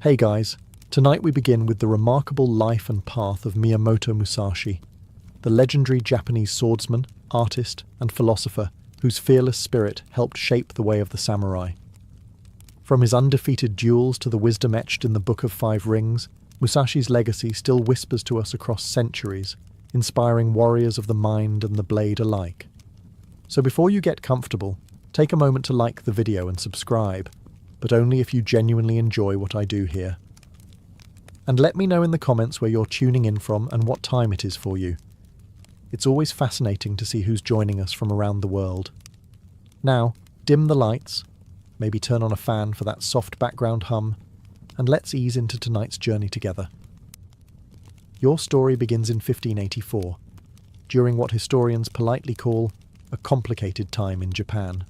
Hey guys, tonight we begin with the remarkable life and path of Miyamoto Musashi, the legendary Japanese swordsman, artist, and philosopher whose fearless spirit helped shape the way of the samurai. From his undefeated duels to the wisdom etched in the Book of Five Rings, Musashi's legacy still whispers to us across centuries, inspiring warriors of the mind and the blade alike. So before you get comfortable, take a moment to like the video and subscribe, but only if you genuinely enjoy what I do here. And let me know in the comments where you're tuning in from and what time it is for you. It's always fascinating to see who's joining us from around the world. Now, dim the lights, maybe turn on a fan for that soft background hum, and let's ease into tonight's journey together. Your story begins in 1584, during what historians politely call a complicated time in Japan,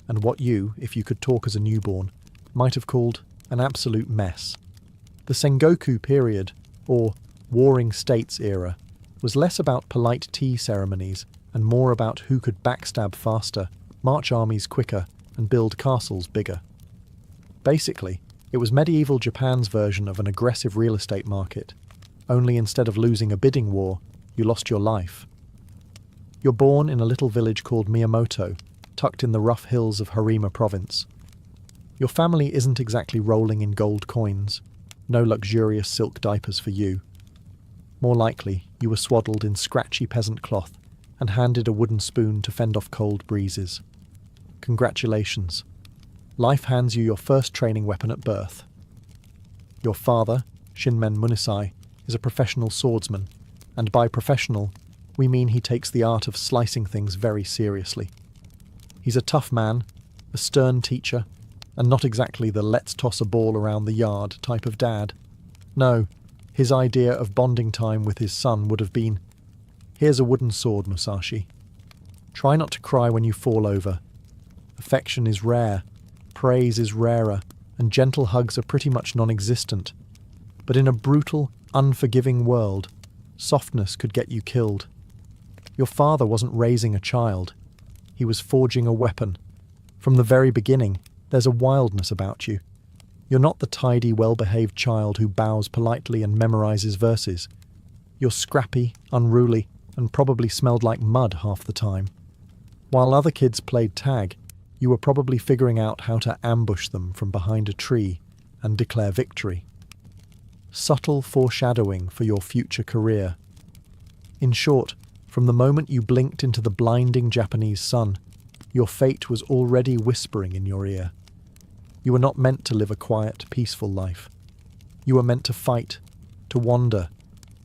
and what you, if you could talk as a newborn, might have called an absolute mess. The Sengoku period, or Warring States era, was less about polite tea ceremonies and more about who could backstab faster, march armies quicker, and build castles bigger. Basically, it was medieval Japan's version of an aggressive real estate market, only instead of losing a bidding war, you lost your life. You're born in a little village called Miyamoto, tucked in the rough hills of Harima province. Your family isn't exactly rolling in gold coins, no luxurious silk diapers for you. More likely, you were swaddled in scratchy peasant cloth and handed a wooden spoon to fend off cold breezes. Congratulations. Life hands you your first training weapon at birth. Your father, Shinmen Munisai, is a professional swordsman, and by professional, we mean he takes the art of slicing things very seriously. He's a tough man, a stern teacher, and not exactly the let's toss a ball around the yard type of dad. No, his idea of bonding time with his son would have been, here's a wooden sword, Musashi. Try not to cry when you fall over. Affection is rare, praise is rarer, and gentle hugs are pretty much non-existent. But in a brutal, unforgiving world, softness could get you killed. Your father wasn't raising a child. He was forging a weapon. From the very beginning, there's a wildness about you. You're not the tidy, well-behaved child who bows politely and memorizes verses. You're scrappy, unruly, and probably smelled like mud half the time. While other kids played tag, you were probably figuring out how to ambush them from behind a tree and declare victory. Subtle foreshadowing for your future career. In short, from the moment you blinked into the blinding Japanese sun, your fate was already whispering in your ear. You were not meant to live a quiet, peaceful life. You were meant to fight, to wander,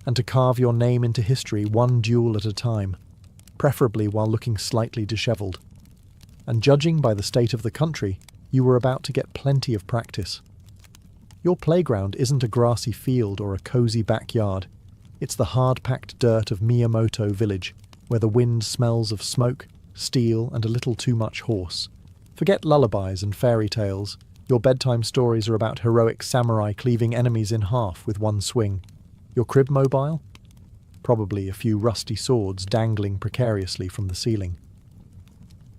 and to carve your name into history one duel at a time, preferably while looking slightly disheveled. And judging by the state of the country, you were about to get plenty of practice. Your playground isn't a grassy field or a cozy backyard. It's the hard-packed dirt of Miyamoto village, where the wind smells of smoke, steel, and a little too much horse. Forget lullabies and fairy tales. Your bedtime stories are about heroic samurai cleaving enemies in half with one swing. Your crib mobile? Probably a few rusty swords dangling precariously from the ceiling.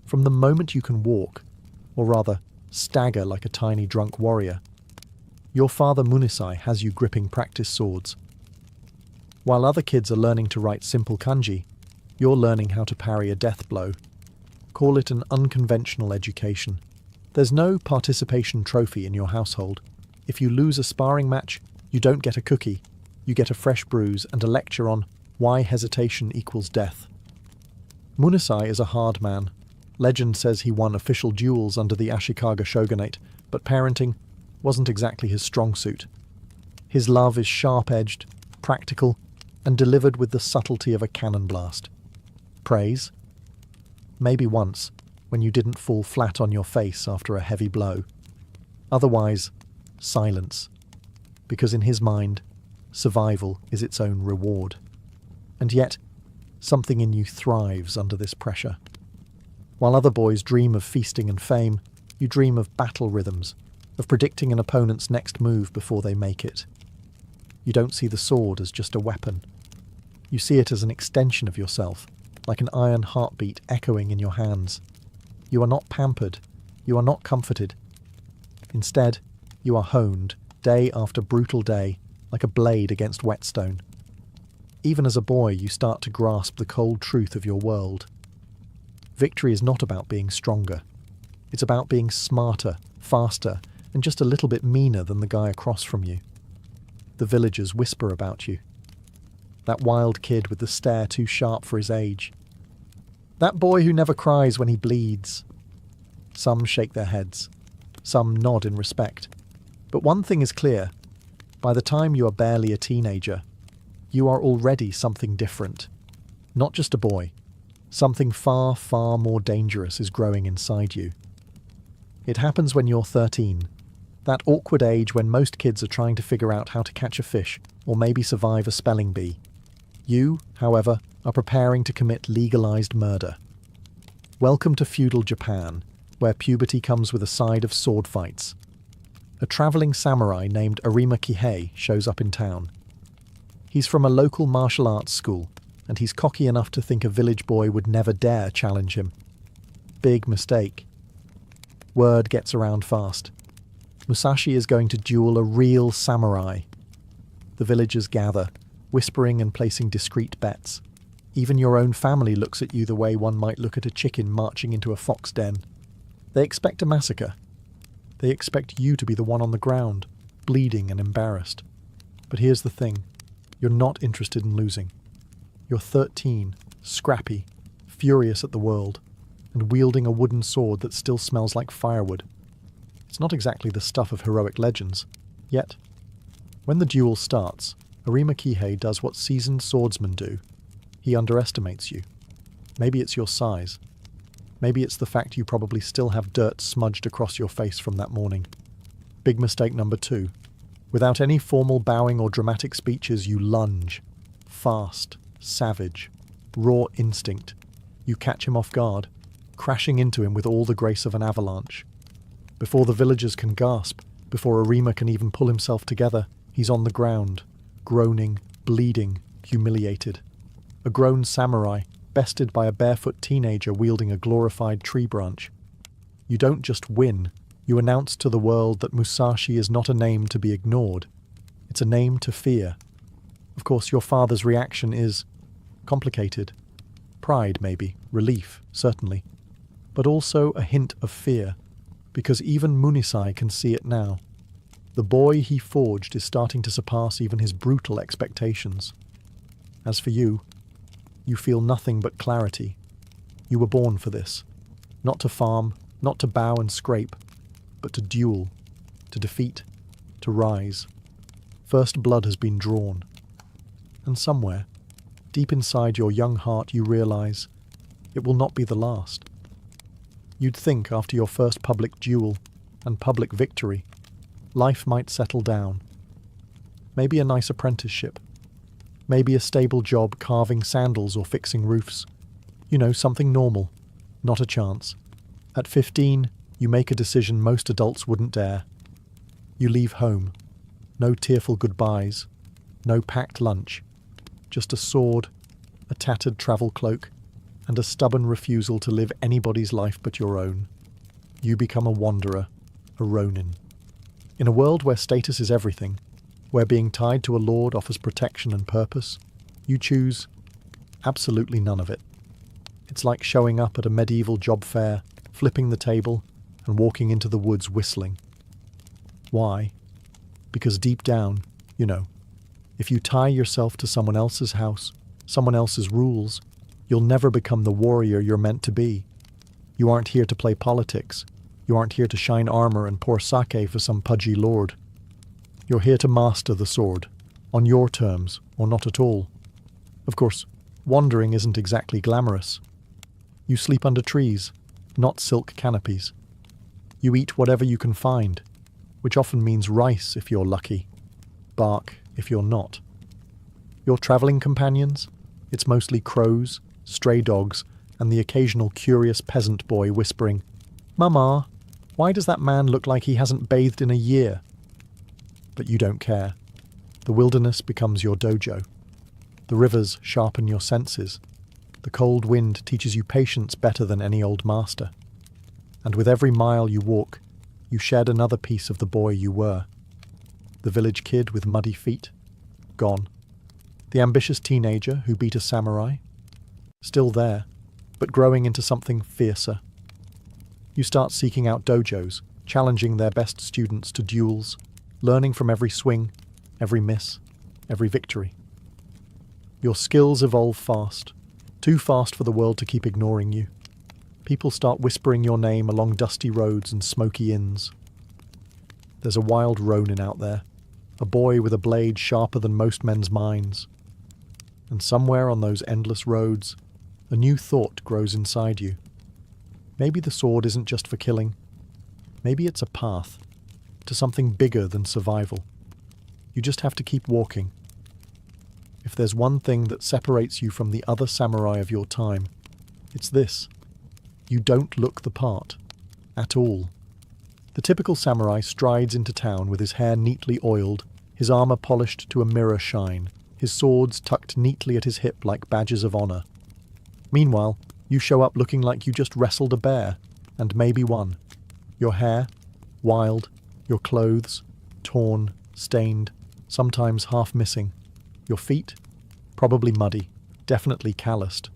From the moment you can walk, or rather, stagger like a tiny drunk warrior, your father Munisai has you gripping practice swords. While other kids are learning to write simple kanji, you're learning how to parry a death blow. Call it an unconventional education. There's no participation trophy in your household. If you lose a sparring match, you don't get a cookie. You get a fresh bruise and a lecture on why hesitation equals death. Munisai is a hard man. Legend says he won official duels under the Ashikaga shogunate, but parenting wasn't exactly his strong suit. His love is sharp-edged, practical, and delivered with the subtlety of a cannon blast. Praise? Maybe once, when you didn't fall flat on your face after a heavy blow. Otherwise, silence. Because in his mind, survival is its own reward. And yet, something in you thrives under this pressure. While other boys dream of feasting and fame, you dream of battle rhythms, of predicting an opponent's next move before they make it. You don't see the sword as just a weapon. You see it as an extension of yourself, like an iron heartbeat echoing in your hands. You are not pampered. You are not comforted. Instead, you are honed, day after brutal day, like a blade against whetstone. Even as a boy, you start to grasp the cold truth of your world. Victory is not about being stronger. It's about being smarter, faster, and just a little bit meaner than the guy across from you. The villagers whisper about you. That wild kid with the stare too sharp for his age. That boy who never cries when he bleeds. Some shake their heads. Some nod in respect. But one thing is clear. By the time you are barely a teenager, you are already something different. Not just a boy. Something far, far more dangerous is growing inside you. It happens when you're 13. That awkward age when most kids are trying to figure out how to catch a fish or maybe survive a spelling bee. You, however, are preparing to commit legalized murder. Welcome to feudal Japan, where puberty comes with a side of sword fights. A travelling samurai named Arima Kihei shows up in town. He's from a local martial arts school, and he's cocky enough to think a village boy would never dare challenge him. Big mistake. Word gets around fast. Musashi is going to duel a real samurai. The villagers gather, whispering and placing discreet bets. Even your own family looks at you the way one might look at a chicken marching into a fox den. They expect a massacre. They expect you to be the one on the ground, bleeding and embarrassed. But here's the thing. You're not interested in losing. You're 13, scrappy, furious at the world, and wielding a wooden sword that still smells like firewood. It's not exactly the stuff of heroic legends. Yet, when the duel starts, Arima Kihei does what seasoned swordsmen do. He underestimates you. Maybe it's your size. Maybe it's the fact you probably still have dirt smudged across your face from that morning. Big mistake number 2. Without any formal bowing or dramatic speeches, you lunge. Fast, savage, raw instinct. You catch him off guard, crashing into him with all the grace of an avalanche. Before the villagers can gasp, before Arima can even pull himself together, he's on the ground, groaning, bleeding, humiliated. A grown samurai, bested by a barefoot teenager wielding a glorified tree branch. You don't just win, you announce to the world that Musashi is not a name to be ignored. It's a name to fear. Of course, your father's reaction is complicated. Pride, maybe, relief, certainly. But also a hint of fear, because even Munisai can see it now. The boy he forged is starting to surpass even his brutal expectations. As for you, you feel nothing but clarity. You were born for this. Not to farm, not to bow and scrape, but to duel, to defeat, to rise. First blood has been drawn. And somewhere, deep inside your young heart, you realize it will not be the last. You'd think after your first public duel and public victory, life might settle down. Maybe a nice apprenticeship. Maybe a stable job carving sandals or fixing roofs. You know, something normal. Not a chance. At 15, you make a decision most adults wouldn't dare. You leave home. No tearful goodbyes. No packed lunch. Just a sword, a tattered travel cloak, and a stubborn refusal to live anybody's life but your own. You become a wanderer, a ronin. In a world where status is everything, where being tied to a lord offers protection and purpose, you choose absolutely none of it. It's like showing up at a medieval job fair, flipping the table, and walking into the woods whistling. Why? Because deep down, you know, if you tie yourself to someone else's house, someone else's rules, you'll never become the warrior you're meant to be. You aren't here to play politics. You aren't here to shine armor and pour sake for some pudgy lord. You're here to master the sword, on your terms, or not at all. Of course, wandering isn't exactly glamorous. You sleep under trees, not silk canopies. You eat whatever you can find, which often means rice if you're lucky, bark if you're not. Your travelling companions? It's mostly crows, stray dogs, and the occasional curious peasant boy whispering, "Mama, why does that man look like he hasn't bathed in a year?" But you don't care. The wilderness becomes your dojo. The rivers sharpen your senses. The cold wind teaches you patience better than any old master. And with every mile you walk, you shed another piece of the boy you were. The village kid with muddy feet? Gone. The ambitious teenager who beat a samurai? Still there, but growing into something fiercer. You start seeking out dojos, challenging their best students to duels, learning from every swing, every miss, every victory. Your skills evolve fast, too fast for the world to keep ignoring you. People start whispering your name along dusty roads and smoky inns. There's a wild Ronin out there, a boy with a blade sharper than most men's minds. And somewhere on those endless roads, a new thought grows inside you. Maybe the sword isn't just for killing. Maybe it's a path to something bigger than survival. You just have to keep walking. If there's one thing that separates you from the other samurai of your time, it's this. You don't look the part. At all. The typical samurai strides into town with his hair neatly oiled, his armor polished to a mirror shine, his swords tucked neatly at his hip like badges of honor. Meanwhile, you show up looking like you just wrestled a bear, and maybe won. Your hair, wild, your clothes, torn, stained, sometimes half missing. Your feet, probably muddy, definitely calloused.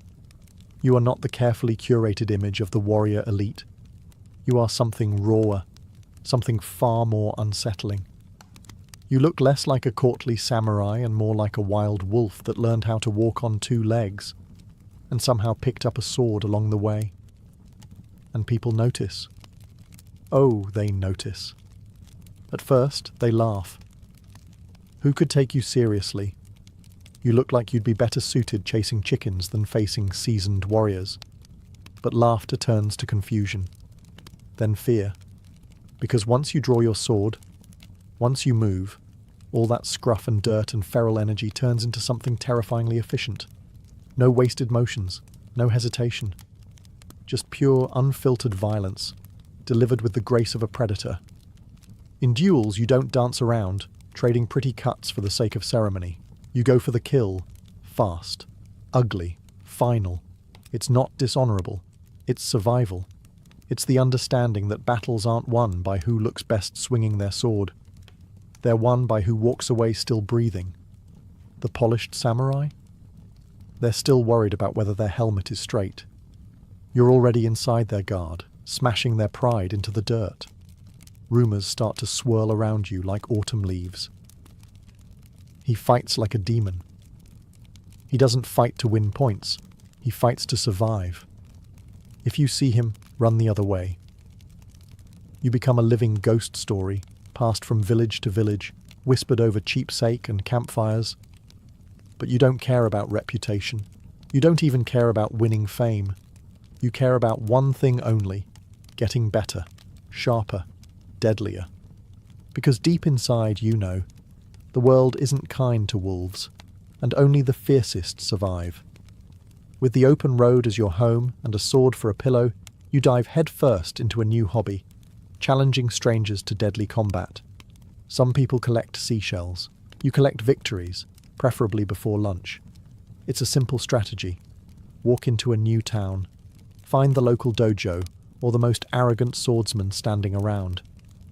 You are not the carefully curated image of the warrior elite. You are something rawer, something far more unsettling. You look less like a courtly samurai and more like a wild wolf that learned how to walk on two legs, and somehow picked up a sword along the way. And people notice. Oh, they notice. At first, they laugh. Who could take you seriously? You look like you'd be better suited chasing chickens than facing seasoned warriors. But laughter turns to confusion. Then fear. Because once you draw your sword, once you move, all that scruff and dirt and feral energy turns into something terrifyingly efficient. No wasted motions, no hesitation. Just pure, unfiltered violence, delivered with the grace of a predator. In duels, you don't dance around, trading pretty cuts for the sake of ceremony. You go for the kill, fast, ugly, final. It's not dishonorable. It's survival. It's the understanding that battles aren't won by who looks best swinging their sword. They're won by who walks away still breathing. The polished samurai? They're still worried about whether their helmet is straight. You're already inside their guard, smashing their pride into the dirt. Rumors start to swirl around you like autumn leaves. He fights like a demon. He doesn't fight to win points. He fights to survive. If you see him, run the other way. You become a living ghost story, passed from village to village, whispered over cheapsake and campfires. But you don't care about reputation. You don't even care about winning fame. You care about one thing only, getting better, sharper, deadlier. Because deep inside you know, the world isn't kind to wolves, and only the fiercest survive. With the open road as your home and a sword for a pillow, you dive headfirst into a new hobby, challenging strangers to deadly combat. Some people collect seashells. You collect victories, preferably before lunch. It's a simple strategy. Walk into a new town. Find the local dojo or the most arrogant swordsman standing around.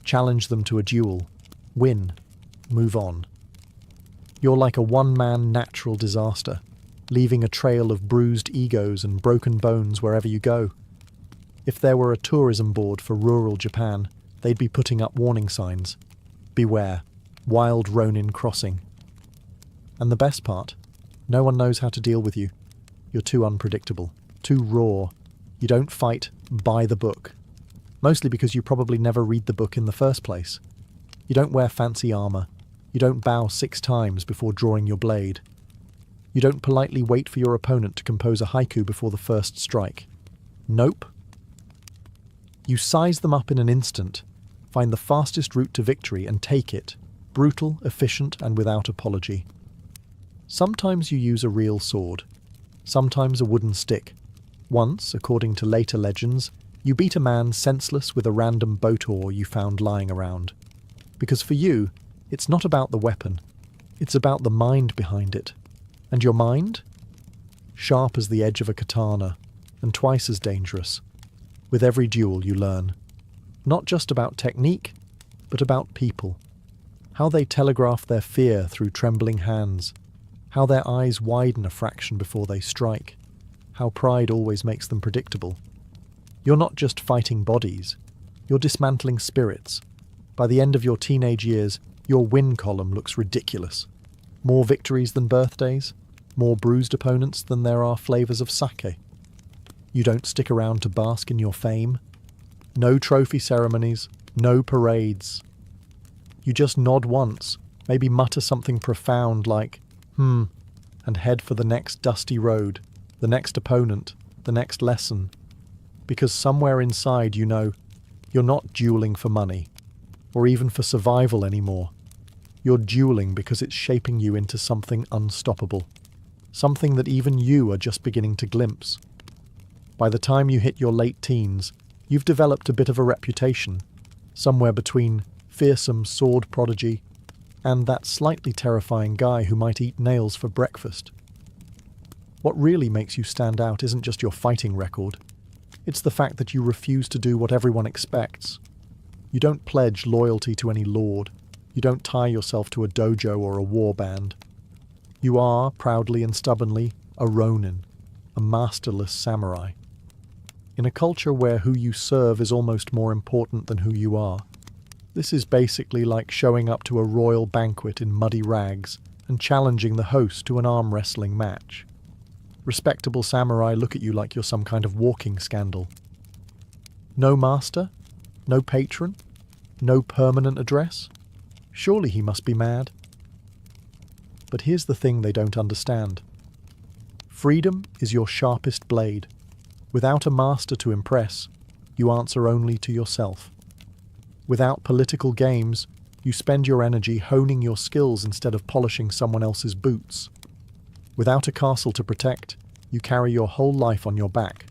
Challenge them to a duel. Win. Move on. You're like a one-man natural disaster, leaving a trail of bruised egos and broken bones wherever you go. If there were a tourism board for rural Japan, they'd be putting up warning signs. Beware. Wild Ronin crossing. And the best part, no one knows how to deal with you. You're too unpredictable, too raw. You don't fight by the book. Mostly because you probably never read the book in the first place. You don't wear fancy armor. You don't bow 6 times before drawing your blade. You don't politely wait for your opponent to compose a haiku before the first strike. Nope. You size them up in an instant, find the fastest route to victory and take it, brutal, efficient, and without apology. Sometimes you use a real sword, sometimes a wooden stick. Once, according to later legends, you beat a man senseless with a random boat oar you found lying around. Because for you, it's not about the weapon, it's about the mind behind it. And your mind? Sharp as the edge of a katana, and twice as dangerous. With every duel you learn. Not just about technique, but about people. how they telegraph their fear through trembling hands, how their eyes widen a fraction before they strike, how pride always makes them predictable. You're not just fighting bodies, you're dismantling spirits. By the end of your teenage years, your win column looks ridiculous. More victories than birthdays, more bruised opponents than there are flavors of sake. You don't stick around to bask in your fame. No trophy ceremonies, no parades. You just nod once, maybe mutter something profound like, and head for the next dusty road, the next opponent, the next lesson. Because somewhere inside you know you're not dueling for money, or even for survival anymore. You're dueling because it's shaping you into something unstoppable, something that even you are just beginning to glimpse. By the time you hit your late teens, you've developed a bit of a reputation, somewhere between fearsome sword prodigy and that slightly terrifying guy who might eat nails for breakfast. What really makes you stand out isn't just your fighting record. It's the fact that you refuse to do what everyone expects. You don't pledge loyalty to any lord. You don't tie yourself to a dojo or a war band. You are, proudly and stubbornly, a ronin, a masterless samurai. In a culture where who you serve is almost more important than who you are, this is basically like showing up to a royal banquet in muddy rags and challenging the host to an arm wrestling match. Respectable samurai look at you like you're some kind of walking scandal. No master? No patron? No permanent address? Surely he must be mad. But here's the thing they don't understand. Freedom is your sharpest blade. Without a master to impress, you answer only to yourself. Without political games, you spend your energy honing your skills instead of polishing someone else's boots. Without a castle to protect, you carry your whole life on your back,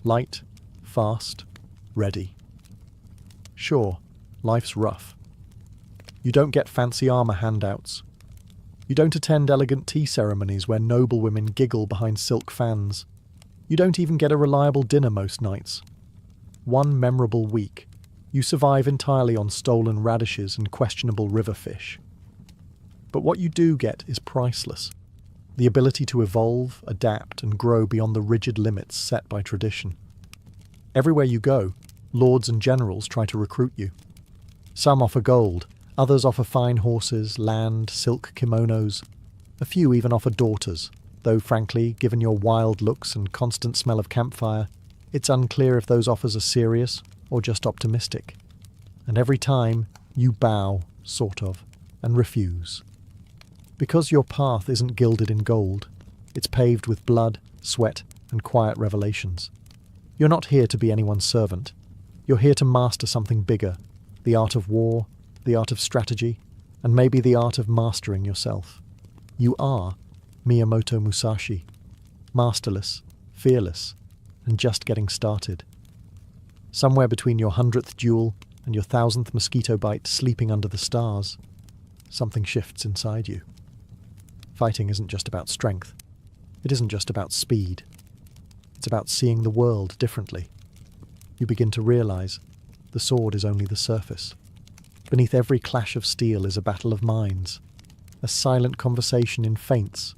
light, fast, ready. Sure, life's rough. You don't get fancy armor handouts. You don't attend elegant tea ceremonies where noblewomen giggle behind silk fans. You don't even get a reliable dinner most nights. One memorable week, you survive entirely on stolen radishes and questionable river fish. But what you do get is priceless. The ability to evolve, adapt, and grow beyond the rigid limits set by tradition. Everywhere you go, lords and generals try to recruit you. Some offer gold, others offer fine horses, land, silk kimonos. A few even offer daughters, though frankly, given your wild looks and constant smell of campfire, it's unclear if those offers are serious or just optimistic. And every time, you bow, sort of, and refuse. Because your path isn't gilded in gold, it's paved with blood, sweat, and quiet revelations. You're not here to be anyone's servant. You're here to master something bigger, the art of war, the art of strategy, and maybe the art of mastering yourself. You are Miyamoto Musashi, masterless, fearless, and just getting started. Somewhere between your 100th duel and your 1000th mosquito bite sleeping under the stars, something shifts inside you. Fighting isn't just about strength. It isn't just about speed. It's about seeing the world differently. You begin to realize the sword is only the surface. Beneath every clash of steel is a battle of minds, a silent conversation in feints,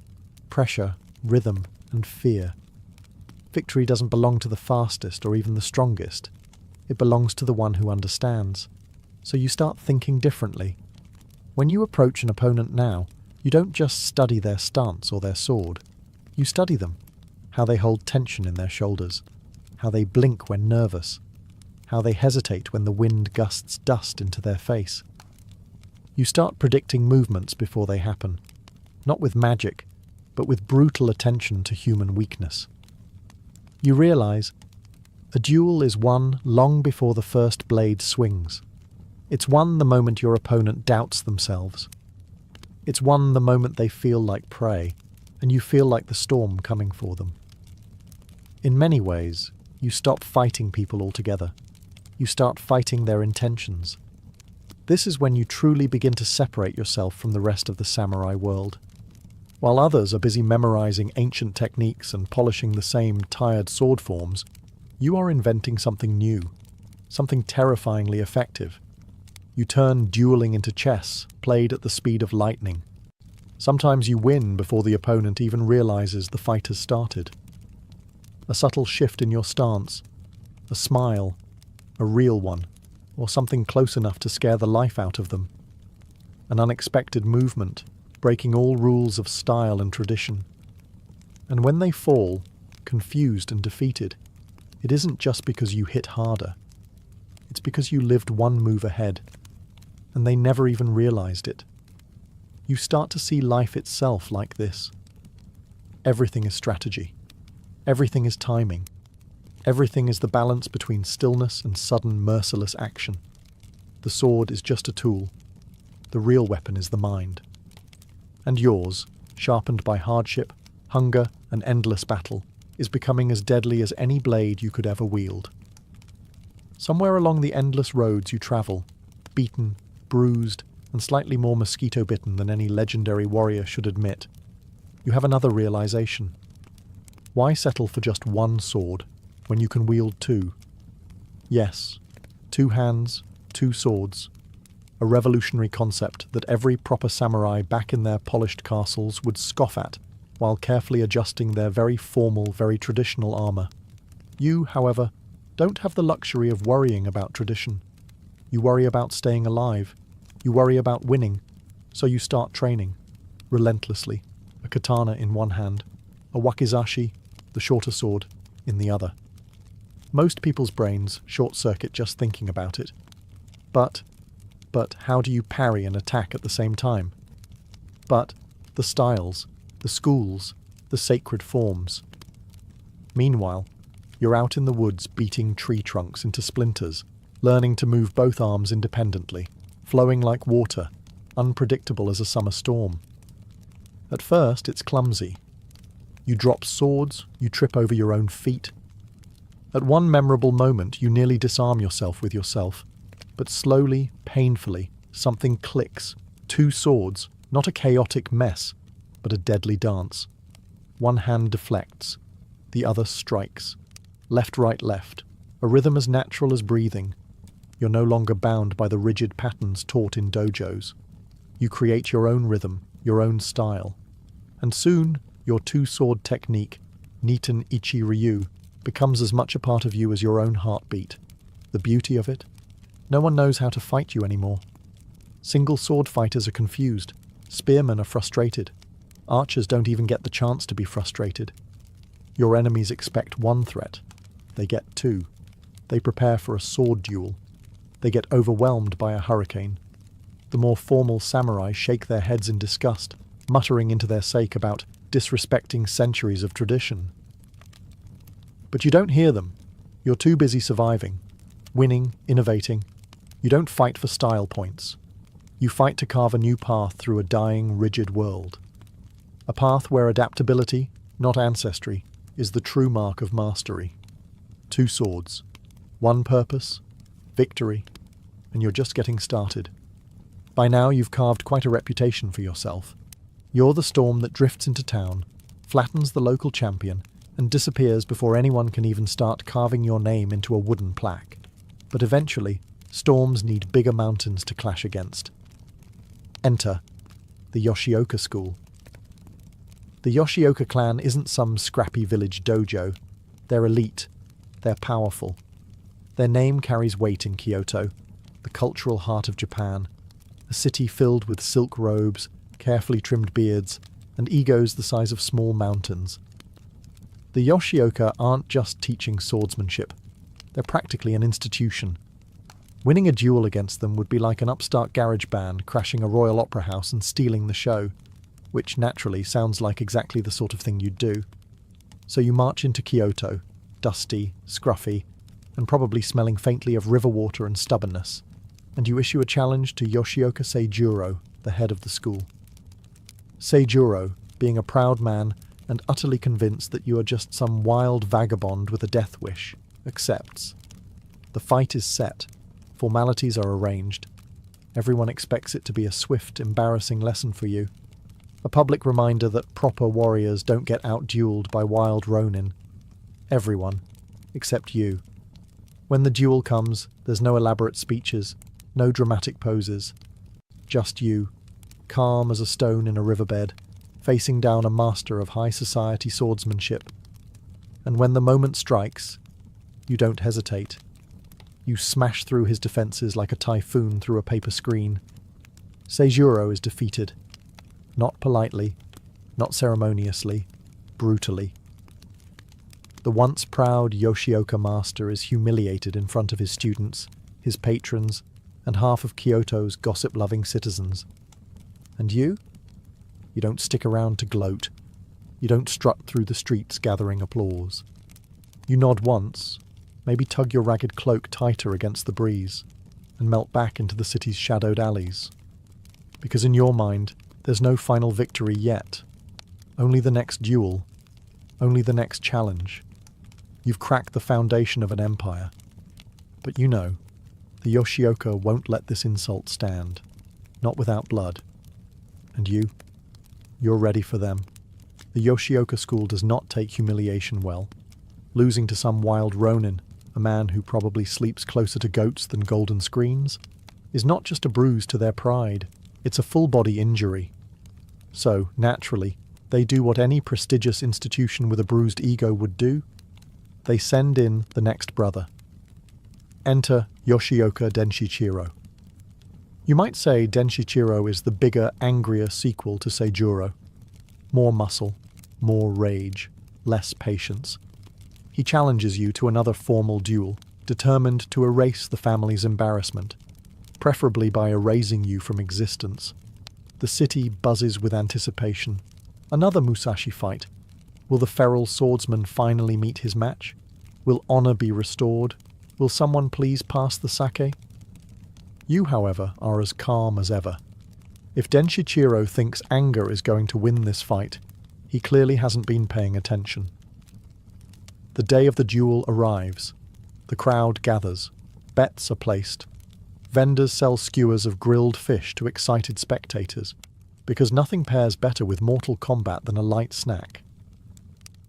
pressure, rhythm, and fear. Victory doesn't belong to the fastest or even the strongest. It belongs to the one who understands. So you start thinking differently. When you approach an opponent now, you don't just study their stance or their sword. You study them, how they hold tension in their shoulders, how they blink when nervous, how they hesitate when the wind gusts dust into their face. You start predicting movements before they happen, not with magic, but with brutal attention to human weakness. You realize a duel is won long before the first blade swings. It's won the moment your opponent doubts themselves. It's won the moment they feel like prey, and you feel like the storm coming for them. In many ways, you stop fighting people altogether. You start fighting their intentions. This is when you truly begin to separate yourself from the rest of the samurai world. While others are busy memorizing ancient techniques and polishing the same tired sword forms, you are inventing something new, something terrifyingly effective. You turn dueling into chess, played at the speed of lightning. Sometimes you win before the opponent even realizes the fight has started. A subtle shift in your stance, a smile, a real one, or something close enough to scare the life out of them. An unexpected movement, breaking all rules of style and tradition. And when they fall, confused and defeated, it isn't just because you hit harder. It's because you lived one move ahead, and they never even realized it. You start to see life itself like this. Everything is strategy. Everything is timing. Everything is the balance between stillness and sudden, merciless action. The sword is just a tool. The real weapon is the mind. And yours, sharpened by hardship, hunger, and endless battle, is becoming as deadly as any blade you could ever wield. Somewhere along the endless roads you travel, beaten, bruised, and slightly more mosquito-bitten than any legendary warrior should admit, you have another realization. Why settle for just one sword when you can wield two? Yes, 2 hands, 2 swords. A revolutionary concept that every proper samurai back in their polished castles would scoff at while carefully adjusting their very formal, very traditional armor. You, however, don't have the luxury of worrying about tradition. You worry about staying alive. You worry about winning. So you start training, relentlessly, a katana in one hand, a wakizashi, the shorter sword, in the other. Most people's brains short-circuit just thinking about it. But how do you parry and attack at the same time? But the styles, the schools, the sacred forms. Meanwhile, you're out in the woods beating tree trunks into splinters, learning to move both arms independently, flowing like water, unpredictable as a summer storm. At first, it's clumsy. You drop swords, you trip over your own feet. At one memorable moment, you nearly disarm yourself with yourself. But slowly, painfully, something clicks. 2 swords, not a chaotic mess, but a deadly dance. One hand deflects, the other strikes. Left, right, left. A rhythm as natural as breathing. You're no longer bound by the rigid patterns taught in dojos. You create your own rhythm, your own style. And soon, your 2-sword technique, Niten Ichi Ryu, becomes as much a part of you as your own heartbeat. The beauty of it? No one knows how to fight you anymore. Single sword fighters are confused. Spearmen are frustrated. Archers don't even get the chance to be frustrated. Your enemies expect one threat. They get 2. They prepare for a sword duel. They get overwhelmed by a hurricane. The more formal samurai shake their heads in disgust, muttering into their sake about disrespecting centuries of tradition. But you don't hear them. You're too busy surviving, winning, innovating. You don't fight for style points. You fight to carve a new path through a dying, rigid world. A path where adaptability, not ancestry, is the true mark of mastery. 2 swords, one purpose, victory, and you're just getting started. By now you've carved quite a reputation for yourself. You're the storm that drifts into town, flattens the local champion, and disappears before anyone can even start carving your name into a wooden plaque. But eventually, storms need bigger mountains to clash against. Enter the Yoshioka school. The Yoshioka clan isn't some scrappy village dojo. They're elite. They're powerful. Their name carries weight in Kyoto, the cultural heart of Japan, a city filled with silk robes, carefully trimmed beards, and egos the size of small mountains. The Yoshioka aren't just teaching swordsmanship. They're practically an institution. Winning a duel against them would be like an upstart garage band crashing a Royal Opera House and stealing the show, which naturally sounds like exactly the sort of thing you'd do. So you march into Kyoto, dusty, scruffy, and probably smelling faintly of river water and stubbornness, and you issue a challenge to Yoshioka Seijuro, the head of the school. Seijuro, being a proud man and utterly convinced that you are just some wild vagabond with a death wish, accepts. The fight is set. Formalities are arranged. Everyone expects it to be a swift, embarrassing lesson for you. A public reminder that proper warriors don't get out-dueled by wild ronin. Everyone, except you. When the duel comes, there's no elaborate speeches, no dramatic poses. Just you, calm as a stone in a riverbed, facing down a master of high society swordsmanship. And when the moment strikes, you don't hesitate. You smash through his defenses like a typhoon through a paper screen. Seijuro is defeated. Not politely, not ceremoniously, brutally. The once proud Yoshioka master is humiliated in front of his students, his patrons, and half of Kyoto's gossip-loving citizens. And you? You don't stick around to gloat. You don't strut through the streets gathering applause. You nod once, maybe tug your ragged cloak tighter against the breeze, and melt back into the city's shadowed alleys. Because in your mind, there's no final victory yet. Only the next duel. Only the next challenge. You've cracked the foundation of an empire. But you know, the Yoshioka won't let this insult stand. Not without blood. And you're ready for them. The Yoshioka school does not take humiliation well. Losing to some wild ronin, a man who probably sleeps closer to goats than golden screens, is not just a bruise to their pride, it's a full-body injury. So, naturally, they do what any prestigious institution with a bruised ego would do. They send in the next brother. Enter Yoshioka Denshichiro. You might say Denshichiro is the bigger, angrier sequel to Seijuro. More muscle, more rage, less patience. He challenges you to another formal duel, determined to erase the family's embarrassment, preferably by erasing you from existence. The city buzzes with anticipation. Another Musashi fight. Will the feral swordsman finally meet his match? Will honor be restored? Will someone please pass the sake? You, however, are as calm as ever. If Denshichiro thinks anger is going to win this fight, he clearly hasn't been paying attention. The day of the duel arrives. The crowd gathers. Bets are placed. Vendors sell skewers of grilled fish to excited spectators, because nothing pairs better with mortal combat than a light snack.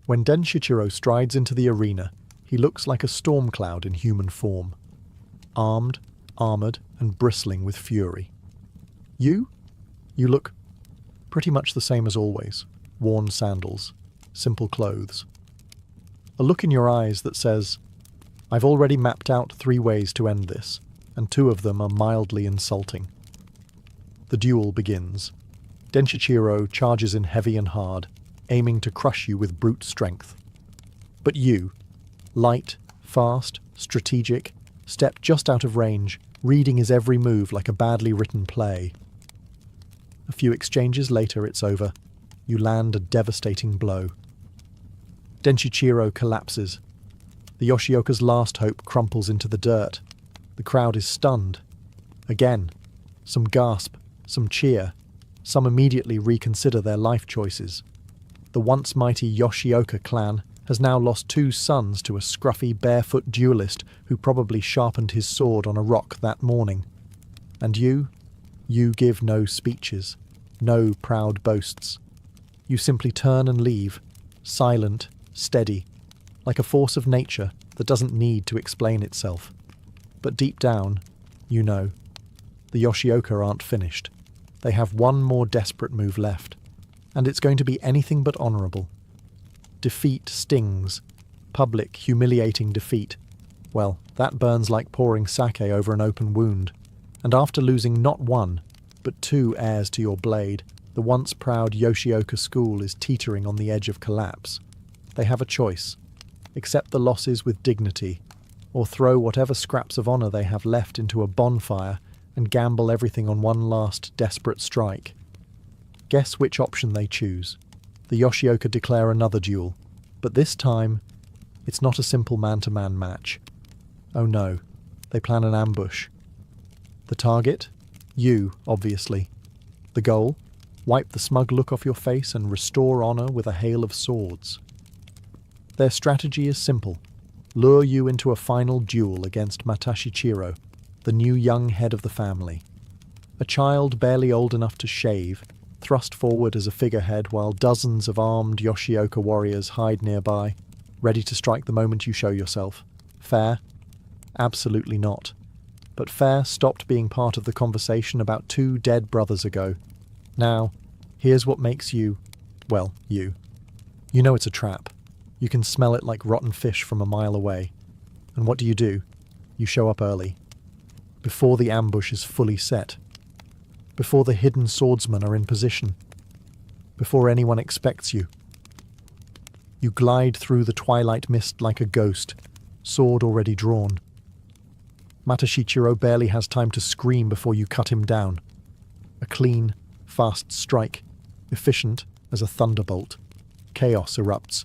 When Denshichiro strides into the arena, he looks like a storm cloud in human form. Armed, armored, and bristling with fury. You look pretty much the same as always. Worn sandals, simple clothes. A look in your eyes that says, I've already mapped out 3 ways to end this, and 2 of them are mildly insulting. The duel begins. Denshichiro charges in heavy and hard, aiming to crush you with brute strength. But you, light, fast, strategic, step just out of range, reading his every move like a badly written play. A few exchanges later, it's over. You land a devastating blow. Denshichiro collapses. The Yoshioka's last hope crumples into the dirt. The crowd is stunned. Again, some gasp, some cheer. Some immediately reconsider their life choices. The once mighty Yoshioka clan has now lost 2 sons to a scruffy, barefoot duelist who probably sharpened his sword on a rock that morning. And you give no speeches, no proud boasts. You simply turn and leave, silent, steady, like a force of nature that doesn't need to explain itself. But deep down, you know, the Yoshioka aren't finished. They have one more desperate move left, and it's going to be anything but honourable. Defeat stings. Public, humiliating defeat. Well, that burns like pouring sake over an open wound. And after losing not 1, but 2 heirs to your blade, the once proud Yoshioka school is teetering on the edge of collapse. They have a choice. Accept the losses with dignity, or throw whatever scraps of honour they have left into a bonfire and gamble everything on one last desperate strike. Guess which option they choose. The Yoshioka declare another duel, but this time, it's not a simple man-to-man match. Oh no, they plan an ambush. The target? You, obviously. The goal? Wipe the smug look off your face and restore honour with a hail of swords. Their strategy is simple. Lure you into a final duel against Matashichiro, the new young head of the family. A child barely old enough to shave, thrust forward as a figurehead while dozens of armed Yoshioka warriors hide nearby, ready to strike the moment you show yourself. Fair? Absolutely not. But fair stopped being part of the conversation about 2 dead brothers ago. Now, here's what makes you, well, you. You know it's a trap. You can smell it like rotten fish from a mile away. And what do? You show up early. Before the ambush is fully set. Before the hidden swordsmen are in position. Before anyone expects you. You glide through the twilight mist like a ghost, sword already drawn. Matashichiro barely has time to scream before you cut him down. A clean, fast strike, efficient as a thunderbolt. Chaos erupts.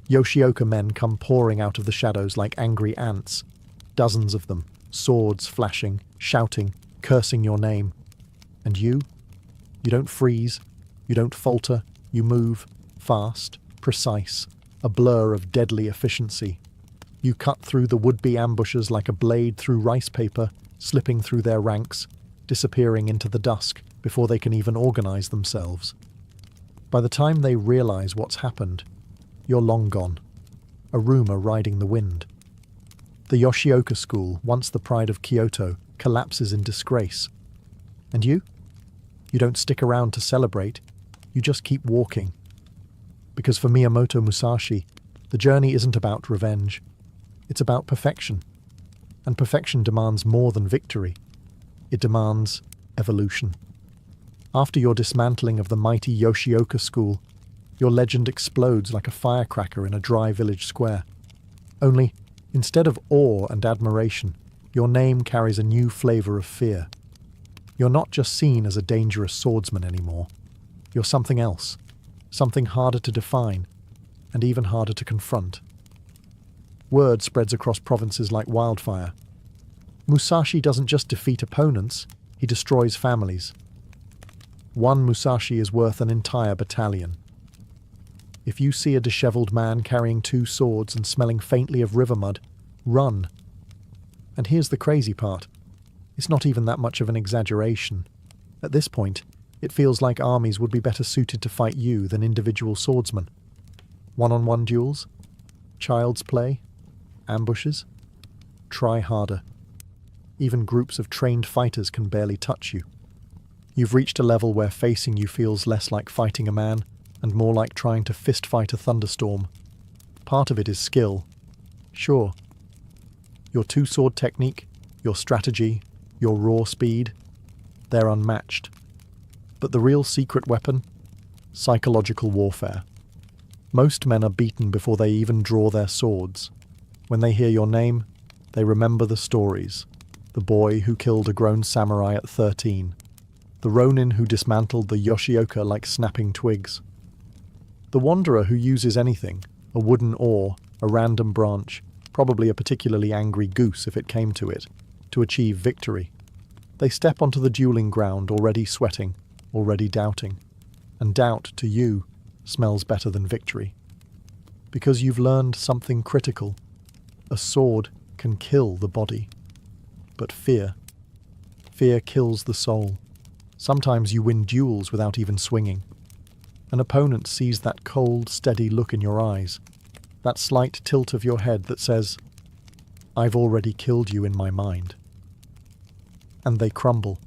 Yoshioka men come pouring out of the shadows like angry ants. Dozens of them, swords flashing, shouting, cursing your name. And you? You don't freeze. You don't falter. You move, fast, precise, a blur of deadly efficiency. You cut through the would-be ambushers like a blade through rice paper, slipping through their ranks, disappearing into the dusk before they can even organize themselves. By the time they realize what's happened, you're long gone, a rumor riding the wind. The Yoshioka school, once the pride of Kyoto, collapses in disgrace. And you? You don't stick around to celebrate, you just keep walking. Because for Miyamoto Musashi, the journey isn't about revenge. It's about perfection. And perfection demands more than victory. It demands evolution. After your dismantling of the mighty Yoshioka school, your legend explodes like a firecracker in a dry village square. Only, instead of awe and admiration, your name carries a new flavor of fear. You're not just seen as a dangerous swordsman anymore. You're something else. Something harder to define, and even harder to confront. Word spreads across provinces like wildfire. Musashi doesn't just defeat opponents, he destroys families. One Musashi is worth an entire battalion. If you see a disheveled man carrying 2 swords and smelling faintly of river mud, run. And here's the crazy part. It's not even that much of an exaggeration. At this point, it feels like armies would be better suited to fight you than individual swordsmen. One-on-one duels? Child's play? Ambushes? Try harder. Even groups of trained fighters can barely touch you. You've reached a level where facing you feels less like fighting a man and more like trying to fist-fight a thunderstorm. Part of it is skill. Sure. Your 2-sword technique, your strategy, your raw speed, they're unmatched. But the real secret weapon? Psychological warfare. Most men are beaten before they even draw their swords. When they hear your name, they remember the stories. The boy who killed a grown samurai at 13. The ronin who dismantled the Yoshioka like snapping twigs. The wanderer who uses anything, a wooden oar, a random branch, probably a particularly angry goose if it came to it, to achieve victory. They step onto the dueling ground already sweating, already doubting. And doubt, to you, smells better than victory. Because you've learned something critical. A sword can kill the body. But fear kills the soul. Sometimes you win duels without even swinging. An opponent sees that cold, steady look in your eyes, that slight tilt of your head that says, "I've already killed you in my mind." And they crumble.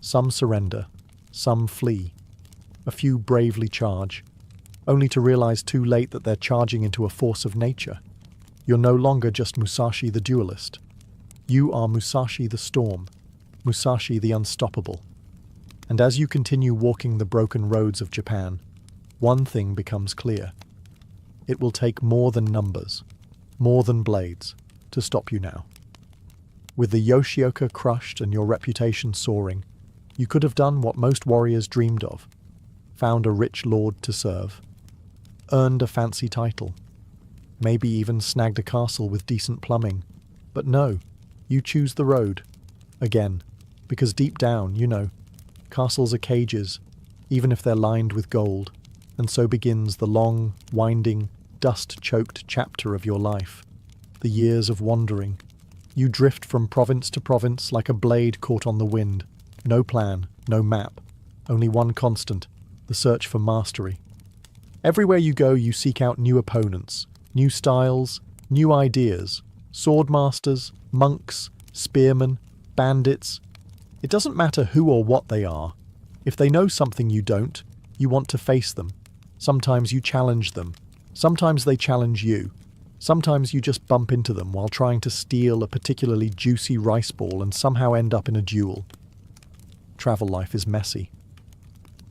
Some surrender, some flee. A few bravely charge, only to realize too late that they're charging into a force of nature. You're no longer just Musashi the duelist. You are Musashi the storm, Musashi the unstoppable. And as you continue walking the broken roads of Japan, one thing becomes clear. It will take more than numbers, more than blades, to stop you now. With the Yoshioka crushed and your reputation soaring, you could have done what most warriors dreamed of. Found a rich lord to serve. Earned a fancy title. Maybe even snagged a castle with decent plumbing. But no, you choose the road. Again, because deep down, you know, castles are cages, even if they're lined with gold. And so begins the long, winding, dust-choked chapter of your life. The years of wandering. You drift from province to province like a blade caught on the wind. No plan, no map. Only one constant, the search for mastery. Everywhere you go, you seek out new opponents, new styles, new ideas. Sword masters, monks, spearmen, bandits. It doesn't matter who or what they are. If they know something you don't, you want to face them. Sometimes you challenge them. Sometimes they challenge you. Sometimes you just bump into them while trying to steal a particularly juicy rice ball and somehow end up in a duel. Travel life is messy.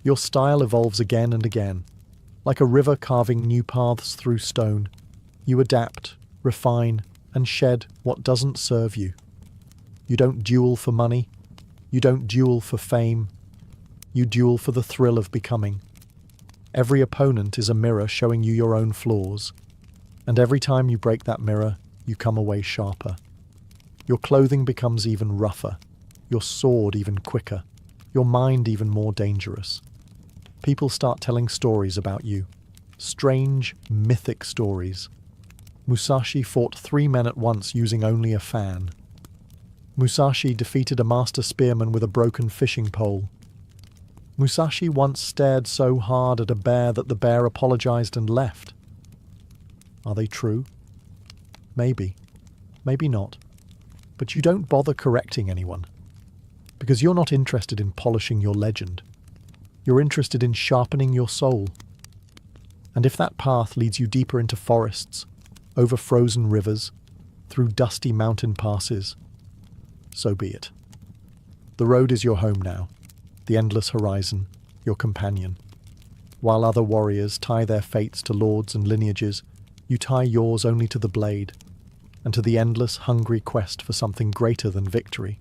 Your style evolves again and again. Like a river carving new paths through stone, you adapt, refine, and shed what doesn't serve you. You don't duel for money. You don't duel for fame. You duel for the thrill of becoming. Every opponent is a mirror showing you your own flaws. And every time you break that mirror, you come away sharper. Your clothing becomes even rougher. Your sword even quicker. Your mind even more dangerous. People start telling stories about you. Strange, mythic stories. Musashi fought 3 men at once using only a fan. Musashi defeated a master spearman with a broken fishing pole. Musashi once stared so hard at a bear that the bear apologized and left. Are they true? Maybe. Maybe not. But you don't bother correcting anyone. Because you're not interested in polishing your legend. You're interested in sharpening your soul. And if that path leads you deeper into forests, over frozen rivers, through dusty mountain passes, so be it. The road is your home now, the endless horizon, your companion. While other warriors tie their fates to lords and lineages, you tie yours only to the blade, and to the endless, hungry quest for something greater than victory.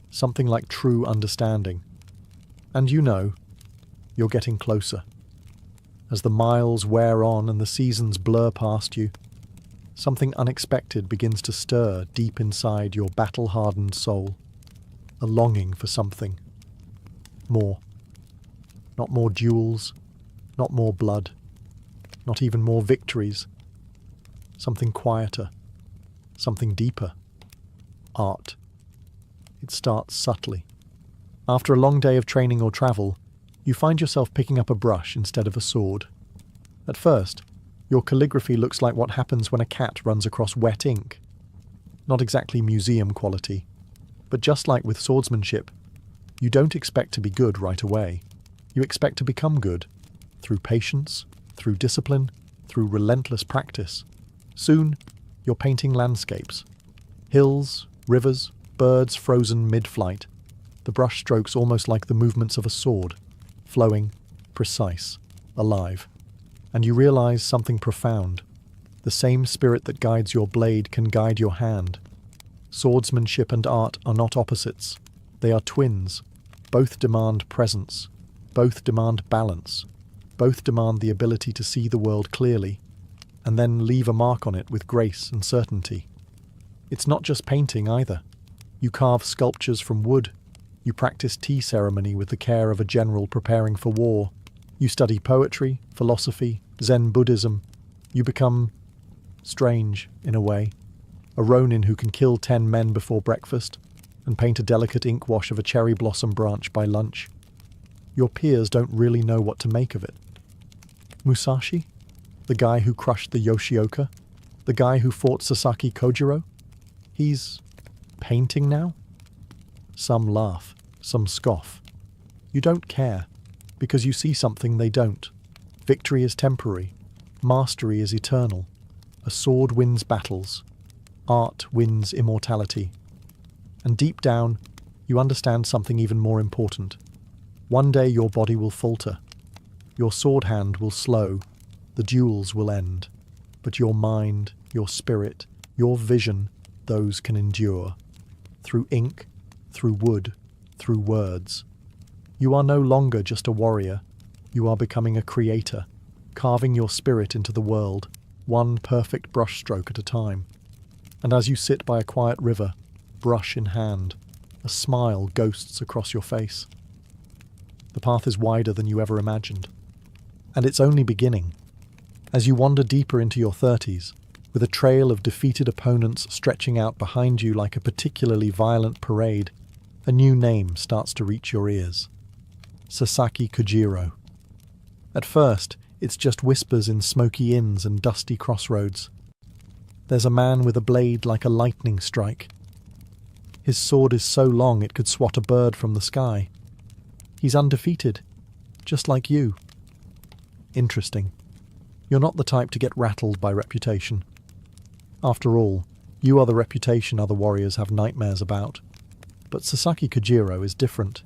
Something like true understanding. And you know, you're getting closer. As the miles wear on and the seasons blur past you, something unexpected begins to stir deep inside your battle-hardened soul. A longing for something. More. Not more duels, not more blood, not even more victories. Something quieter, something deeper. Art. It starts subtly. After a long day of training or travel, you find yourself picking up a brush instead of a sword. At first, your calligraphy looks like what happens when a cat runs across wet ink. Not exactly museum quality, but just like with swordsmanship, you don't expect to be good right away. You expect to become good, through patience, through discipline, through relentless practice. Soon, you're painting landscapes. Hills, rivers, birds frozen mid-flight. The brush strokes almost like the movements of a sword, flowing, precise, alive. And you realize something profound. The same spirit that guides your blade can guide your hand. Swordsmanship and art are not opposites. They are twins. Both demand presence. Both demand balance. Both demand the ability to see the world clearly, and then leave a mark on it with grace and certainty. It's not just painting either. You carve sculptures from wood. You practice tea ceremony with the care of a general preparing for war. You study poetry, philosophy, Zen Buddhism. You become strange, in a way. A ronin who can kill 10 men before breakfast and paint a delicate ink wash of a cherry blossom branch by lunch. Your peers don't really know what to make of it. Musashi? The guy who crushed the Yoshioka? The guy who fought Sasaki Kojiro? He's painting now? Some laugh, some scoff. You don't care, because you see something they don't. Victory is temporary. Mastery is eternal. A sword wins battles. Art wins immortality. And deep down, you understand something even more important. One day your body will falter. Your sword hand will slow. The duels will end. But your mind, your spirit, your vision, those can endure. Through ink, through wood, through words. You are no longer just a warrior. You are becoming a creator, carving your spirit into the world, one perfect brushstroke at a time. And as you sit by a quiet river, brush in hand, a smile ghosts across your face. The path is wider than you ever imagined. And it's only beginning. As you wander deeper into your 30s, with a trail of defeated opponents stretching out behind you like a particularly violent parade, a new name starts to reach your ears. Sasaki Kojiro. At first, it's just whispers in smoky inns and dusty crossroads. There's a man with a blade like a lightning strike. His sword is so long it could swat a bird from the sky. He's undefeated, just like you. Interesting. You're not the type to get rattled by reputation. After all, you are the reputation other warriors have nightmares about. But Sasaki Kojiro is different.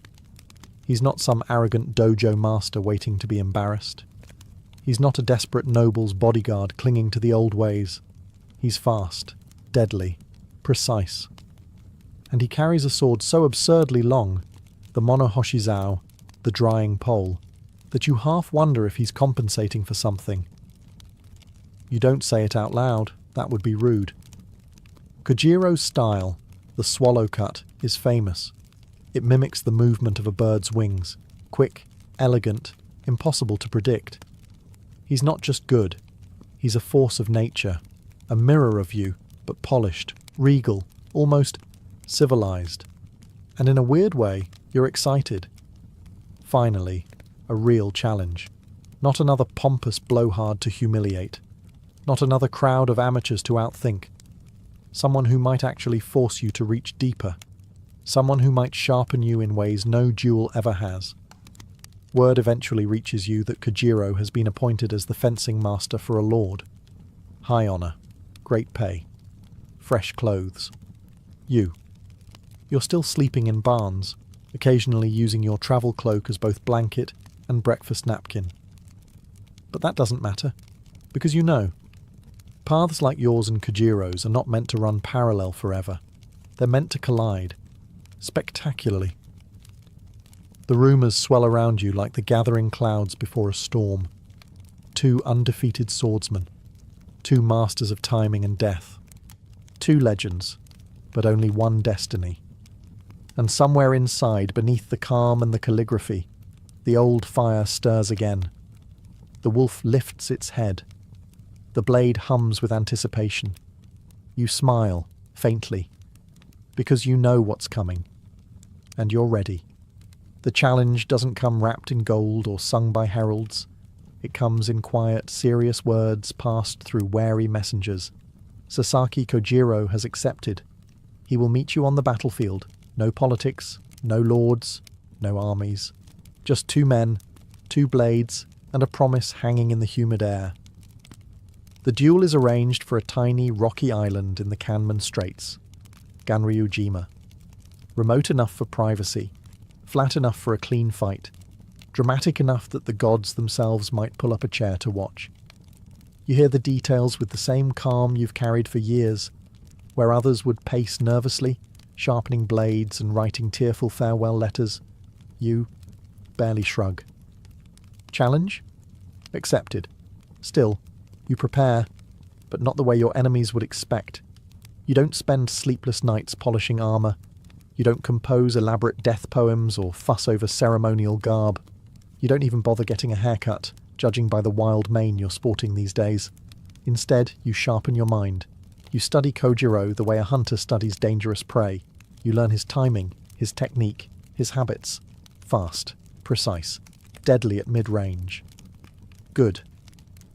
He's not some arrogant dojo master waiting to be embarrassed. He's not a desperate noble's bodyguard clinging to the old ways. He's fast, deadly, precise. And he carries a sword so absurdly long, the monohoshizao, the drying pole, that you half wonder if he's compensating for something. You don't say it out loud, that would be rude. Kojiro's style, the swallow cut, is famous. It mimics the movement of a bird's wings, quick, elegant, impossible to predict. He's not just good, he's a force of nature, a mirror of you, but polished, regal, almost civilized. And in a weird way, you're excited. Finally, a real challenge. Not another pompous blowhard to humiliate. Not another crowd of amateurs to outthink. Someone who might actually force you to reach deeper. Someone who might sharpen you in ways no duel ever has. Word eventually reaches you that Kojiro has been appointed as the fencing master for a lord. High honor, great pay, fresh clothes. You're still sleeping in barns, occasionally using your travel cloak as both blanket and breakfast napkin. But that doesn't matter, because you know, paths like yours and Kojiro's are not meant to run parallel forever. They're meant to collide, spectacularly. The rumours swell around you like the gathering clouds before a storm. Two undefeated swordsmen, two masters of timing and death, two legends, but only one destiny. And somewhere inside, beneath the calm and the calligraphy, the old fire stirs again. The wolf lifts its head. The blade hums with anticipation. You smile, faintly, because you know what's coming. And you're ready. The challenge doesn't come wrapped in gold or sung by heralds. It comes in quiet, serious words passed through wary messengers. Sasaki Kojiro has accepted. He will meet you on the battlefield. No politics, no lords, no armies. Just two men, two blades, and a promise hanging in the humid air. The duel is arranged for a tiny, rocky island in the Kanman Straits, Ganryujima. Remote enough for privacy, flat enough for a clean fight, dramatic enough that the gods themselves might pull up a chair to watch. You hear the details with the same calm you've carried for years, where others would pace nervously, sharpening blades and writing tearful farewell letters. You barely shrug. Challenge? Accepted. Still, you prepare, but not the way your enemies would expect. You don't spend sleepless nights polishing armour. You don't compose elaborate death poems or fuss over ceremonial garb. You don't even bother getting a haircut, judging by the wild mane you're sporting these days. Instead, you sharpen your mind. You study Kojiro the way a hunter studies dangerous prey. You learn his timing, his technique, his habits. Fast, precise, deadly at mid-range. Good.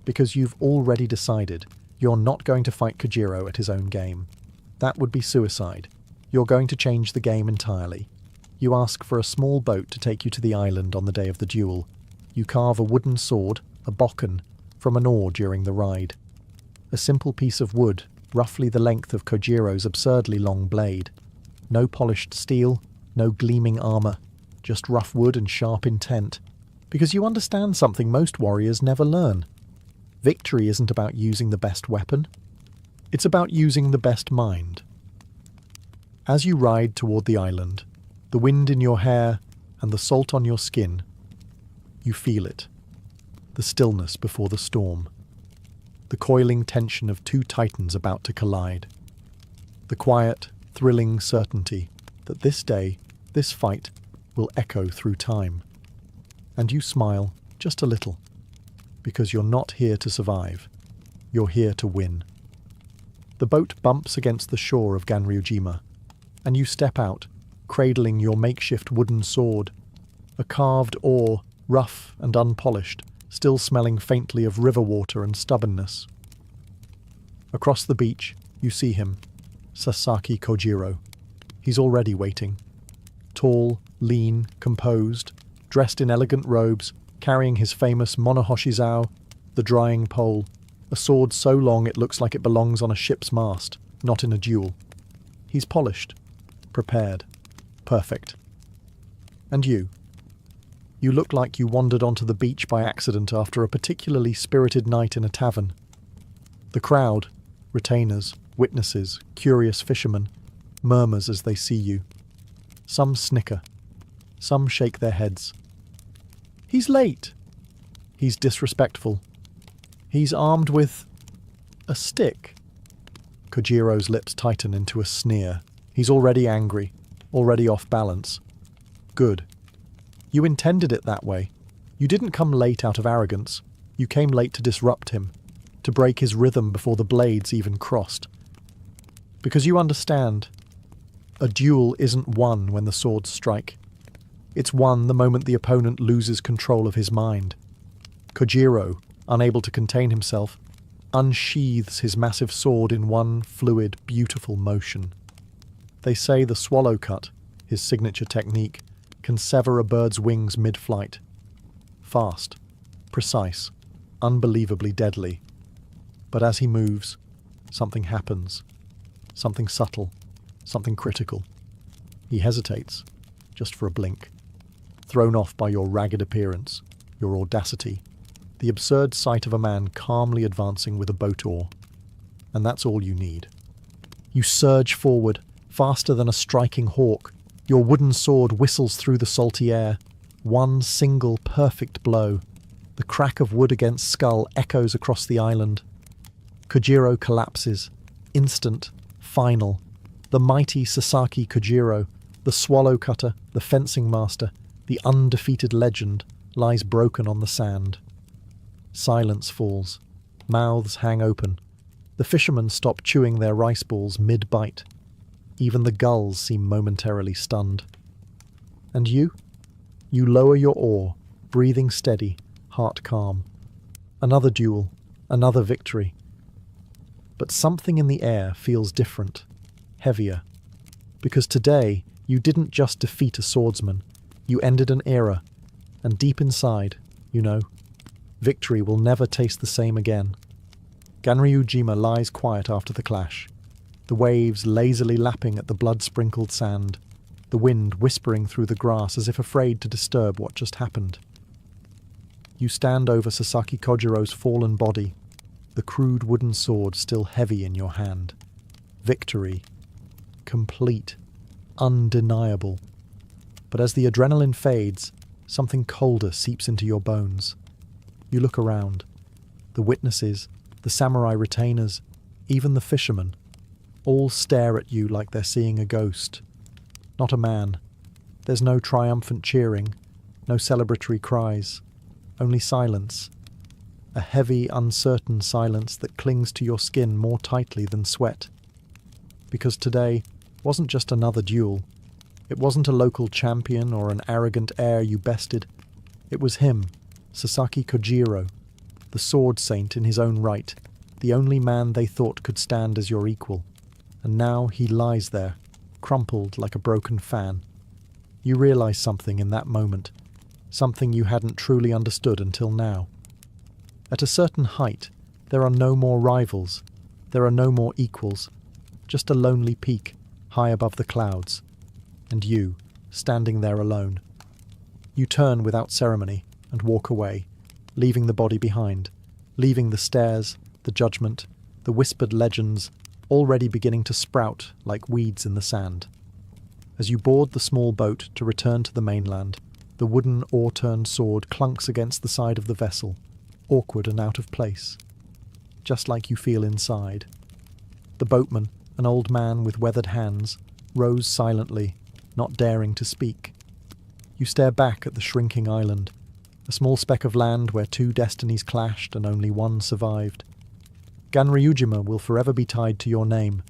Because you've already decided you're not going to fight Kojiro at his own game. That would be suicide. You're going to change the game entirely. You ask for a small boat to take you to the island on the day of the duel. You carve a wooden sword, a bokken, from an oar during the ride. A simple piece of wood, roughly the length of Kojiro's absurdly long blade. No polished steel, no gleaming armour, just rough wood and sharp intent. Because you understand something most warriors never learn. Victory isn't about using the best weapon. It's about using the best mind. As you ride toward the island, the wind in your hair and the salt on your skin, you feel it. The stillness before the storm. The coiling tension of two titans about to collide. The quiet, thrilling certainty that this day, this fight, will echo through time. And you smile, just a little, because you're not here to survive. You're here to win. The boat bumps against the shore of Ganryujima, and you step out, cradling your makeshift wooden sword, a carved oar, rough and unpolished, still smelling faintly of river water and stubbornness. Across the beach, you see him, Sasaki Kojiro. He's already waiting. Tall, lean, composed, dressed in elegant robes, carrying his famous monohoshizao, the drying pole, a sword so long it looks like it belongs on a ship's mast, not in a duel. He's polished, prepared, perfect. And you? You look like you wandered onto the beach by accident after a particularly spirited night in a tavern. The crowd, retainers, witnesses, curious fishermen, murmurs as they see you. Some snicker. Some shake their heads. He's late. He's disrespectful. He's armed with a stick. Kojiro's lips tighten into a sneer. He's already angry, already off balance. Good. You intended it that way. You didn't come late out of arrogance. You came late to disrupt him, to break his rhythm before the blades even crossed. Because you understand, a duel isn't won when the swords strike. It's won the moment the opponent loses control of his mind. Kojiro, unable to contain himself, unsheathes his massive sword in one fluid, beautiful motion. They say the swallow cut, his signature technique, can sever a bird's wings mid-flight. Fast, precise, unbelievably deadly. But as he moves, something happens. Something subtle, something critical. He hesitates, just for a blink. Thrown off by your ragged appearance, your audacity, the absurd sight of a man calmly advancing with a boat oar. And that's all you need. You surge forward, faster than a striking hawk. Your wooden sword whistles through the salty air. One single perfect blow. The crack of wood against skull echoes across the island. Kojiro collapses. Instant. Final. The mighty Sasaki Kojiro, the swallow cutter, the fencing master, the undefeated legend, lies broken on the sand. Silence falls. Mouths hang open. The fishermen stop chewing their rice balls mid-bite. Even the gulls seem momentarily stunned. And you? You lower your oar, breathing steady, heart calm. Another duel, another victory. But something in the air feels different, heavier. Because today, you didn't just defeat a swordsman, you ended an era. And deep inside, you know, victory will never taste the same again. Ganryujima lies quiet after the clash. The waves lazily lapping at the blood-sprinkled sand, the wind whispering through the grass as if afraid to disturb what just happened. You stand over Sasaki Kojiro's fallen body, the crude wooden sword still heavy in your hand. Victory. Complete. Undeniable. But as the adrenaline fades, something colder seeps into your bones. You look around. The witnesses, the samurai retainers, even the fishermen, all stare at you like they're seeing a ghost. Not a man. There's no triumphant cheering, no celebratory cries, only silence. A heavy, uncertain silence that clings to your skin more tightly than sweat. Because today wasn't just another duel. It wasn't a local champion or an arrogant heir you bested. It was him, Sasaki Kojiro, the sword saint in his own right, the only man they thought could stand as your equal. And now he lies there, crumpled like a broken fan. You realize something in that moment, something you hadn't truly understood until now. At a certain height, there are no more rivals, there are no more equals, just a lonely peak, high above the clouds, and you, standing there alone. You turn without ceremony and walk away, leaving the body behind, leaving the stares, the judgment, the whispered legends, already beginning to sprout like weeds in the sand. As you board the small boat to return to the mainland, the wooden oar-turned sword clunks against the side of the vessel, awkward and out of place, just like you feel inside. The boatman, an old man with weathered hands, rows silently, not daring to speak. You stare back at the shrinking island, a small speck of land where two destinies clashed and only one survived. Ganryujima will forever be tied to your name.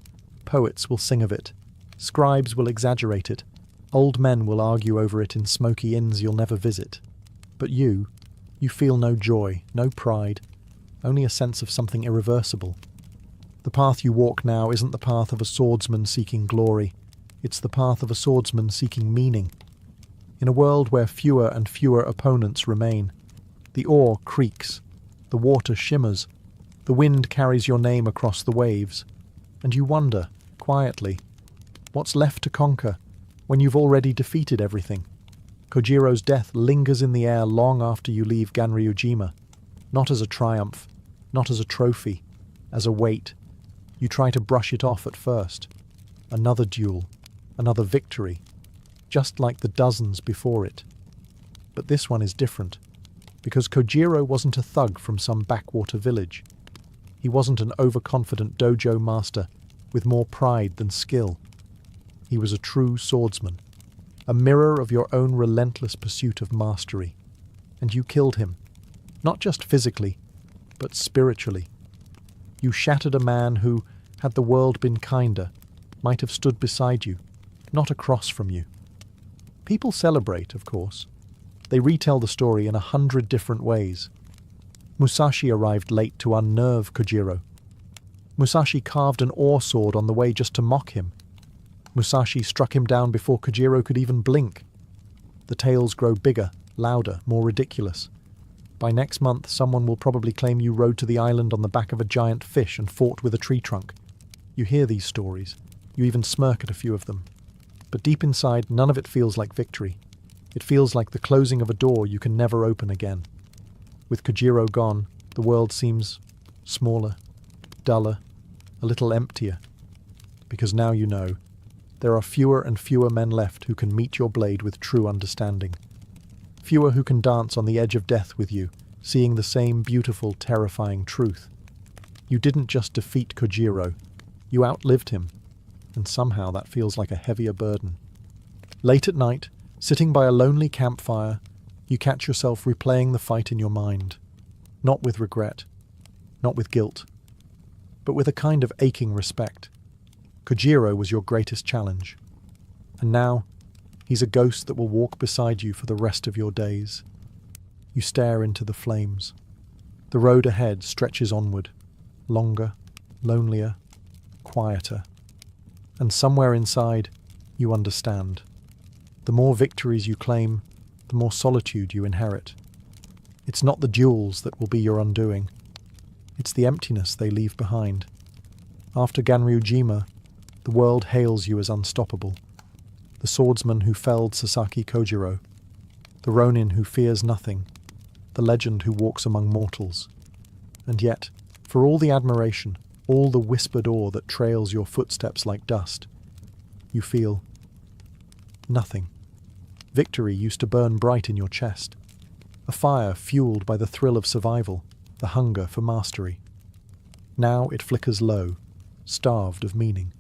Poets will sing of it. Scribes will exaggerate it. Old men will argue over it in smoky inns you'll never visit. But you feel no joy, no pride, only a sense of something irreversible. The path you walk now isn't the path of a swordsman seeking glory. It's the path of a swordsman seeking meaning. In a world where fewer and fewer opponents remain, the oar creaks, the water shimmers, the wind carries your name across the waves, and you wonder, quietly, what's left to conquer when you've already defeated everything? Kojiro's death lingers in the air long after you leave Ganryujima, not as a triumph, not as a trophy, as a weight. You try to brush it off at first. Another duel, another victory, just like the dozens before it. But this one is different, because Kojiro wasn't a thug from some backwater village. He wasn't an overconfident dojo master with more pride than skill. He was a true swordsman, a mirror of your own relentless pursuit of mastery. And you killed him, not just physically, but spiritually. You shattered a man who, had the world been kinder, might have stood beside you, not across from you. People celebrate, of course. They retell the story in 100 different ways. Musashi arrived late to unnerve Kojiro. Musashi carved an ore sword on the way just to mock him. Musashi struck him down before Kojiro could even blink. The tales grow bigger, louder, more ridiculous. By next month, someone will probably claim you rode to the island on the back of a giant fish and fought with a tree trunk. You hear these stories. You even smirk at a few of them. But deep inside, none of it feels like victory. It feels like the closing of a door you can never open again. With Kojiro gone, the world seems smaller, duller, a little emptier. Because now you know, there are fewer and fewer men left who can meet your blade with true understanding. Fewer who can dance on the edge of death with you, seeing the same beautiful, terrifying truth. You didn't just defeat Kojiro, you outlived him, and somehow that feels like a heavier burden. Late at night, sitting by a lonely campfire, you catch yourself replaying the fight in your mind. Not with regret, not with guilt, but with a kind of aching respect. Kojiro was your greatest challenge. And now, he's a ghost that will walk beside you for the rest of your days. You stare into the flames. The road ahead stretches onward, longer, lonelier, quieter. And somewhere inside, you understand. The more victories you claim, the more solitude you inherit. It's not the duels that will be your undoing. It's the emptiness they leave behind. After Ganryujima, the world hails you as unstoppable. The swordsman who felled Sasaki Kojiro, the ronin who fears nothing, the legend who walks among mortals. And yet, for all the admiration, all the whispered awe that trails your footsteps like dust, you feel nothing. Victory used to burn bright in your chest, a fire fueled by the thrill of survival, the hunger for mastery. Now it flickers low, starved of meaning.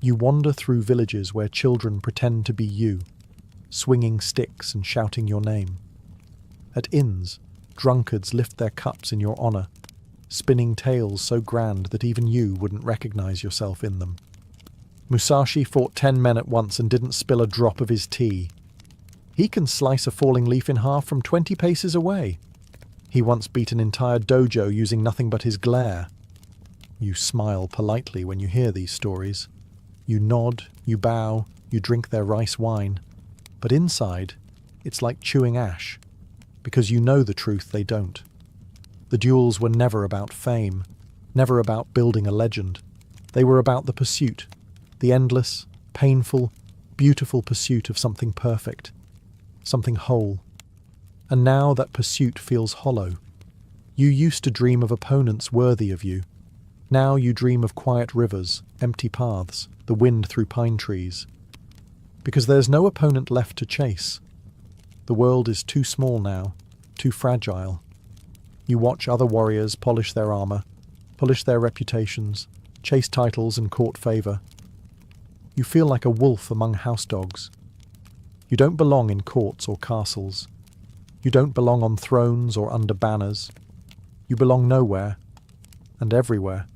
You wander through villages where children pretend to be you, swinging sticks and shouting your name. At inns, drunkards lift their cups in your honor, spinning tales so grand that even you wouldn't recognize yourself in them. Musashi fought 10 men at once and didn't spill a drop of his tea. He can slice a falling leaf in half from 20 paces away. He once beat an entire dojo using nothing but his glare. You smile politely when you hear these stories. You nod, you bow, you drink their rice wine. But inside, it's like chewing ash, because you know the truth they don't. The duels were never about fame, never about building a legend. They were about the pursuit, the endless, painful, beautiful pursuit of something perfect, something whole. And now that pursuit feels hollow. You used to dream of opponents worthy of you. Now you dream of quiet rivers, empty paths, the wind through pine trees. Because there's no opponent left to chase. The world is too small now, too fragile. You watch other warriors polish their armor, polish their reputations, chase titles and court favor. You feel like a wolf among house dogs. You don't belong in courts or castles. You don't belong on thrones or under banners. You belong nowhere, and everywhere.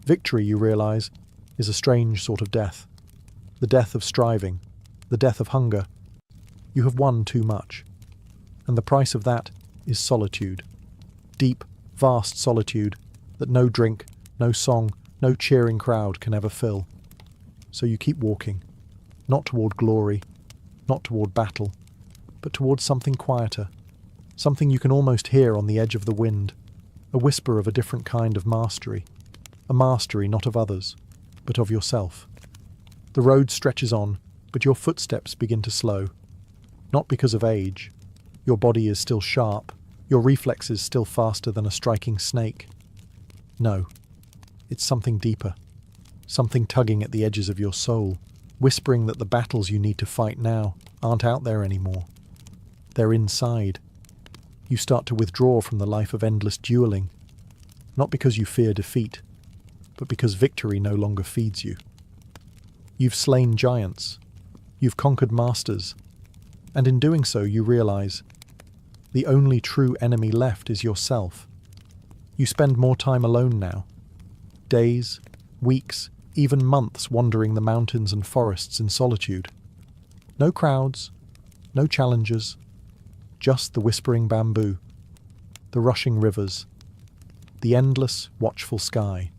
Victory, you realize, is a strange sort of death. The death of striving, the death of hunger. You have won too much. And the price of that is solitude. Deep, vast solitude that no drink, no song, no cheering crowd can ever fill. So you keep walking, not toward glory, not toward battle, but towards something quieter, something you can almost hear on the edge of the wind, a whisper of a different kind of mastery, a mastery not of others, but of yourself. The road stretches on, but your footsteps begin to slow, not because of age. Your body is still sharp, your reflexes still faster than a striking snake. No, it's something deeper, something tugging at the edges of your soul, whispering that the battles you need to fight now aren't out there anymore. They're inside. You start to withdraw from the life of endless dueling, not because you fear defeat, but because victory no longer feeds you. You've slain giants, you've conquered masters, and in doing so you realize the only true enemy left is yourself. You spend more time alone now, days, weeks, even months wandering the mountains and forests in solitude. No crowds, no challengers, just the whispering bamboo, the rushing rivers, the endless, watchful sky.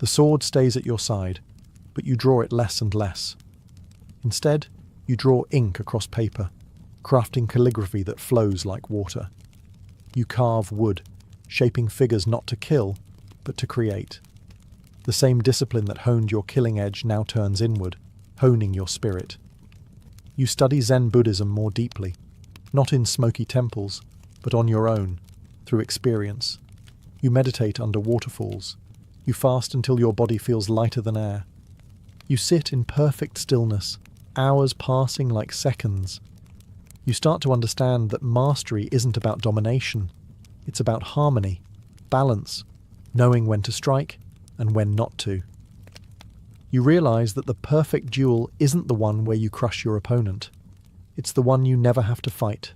The sword stays at your side, but you draw it less and less. Instead, you draw ink across paper, crafting calligraphy that flows like water. You carve wood, shaping figures not to kill, but to create. The same discipline that honed your killing edge now turns inward, honing your spirit. You study Zen Buddhism more deeply, not in smoky temples, but on your own, through experience. You meditate under waterfalls. You fast until your body feels lighter than air. You sit in perfect stillness, hours passing like seconds. You start to understand that mastery isn't about domination. It's about harmony, balance, knowing when to strike and when not to. You realize that the perfect duel isn't the one where you crush your opponent. It's the one you never have to fight.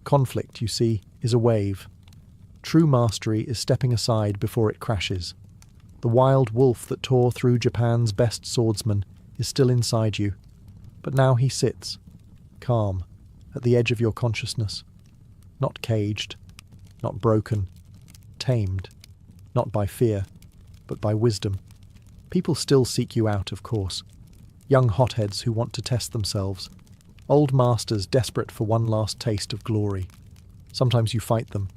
Conflict, you see, is a wave. True mastery is stepping aside before it crashes. The wild wolf that tore through Japan's best swordsman is still inside you, but now he sits, calm, at the edge of your consciousness, not caged, not broken, tamed, not by fear, but by wisdom. People still seek you out, of course. Young hotheads who want to test themselves. Old masters desperate for one last taste of glory. Sometimes you fight them.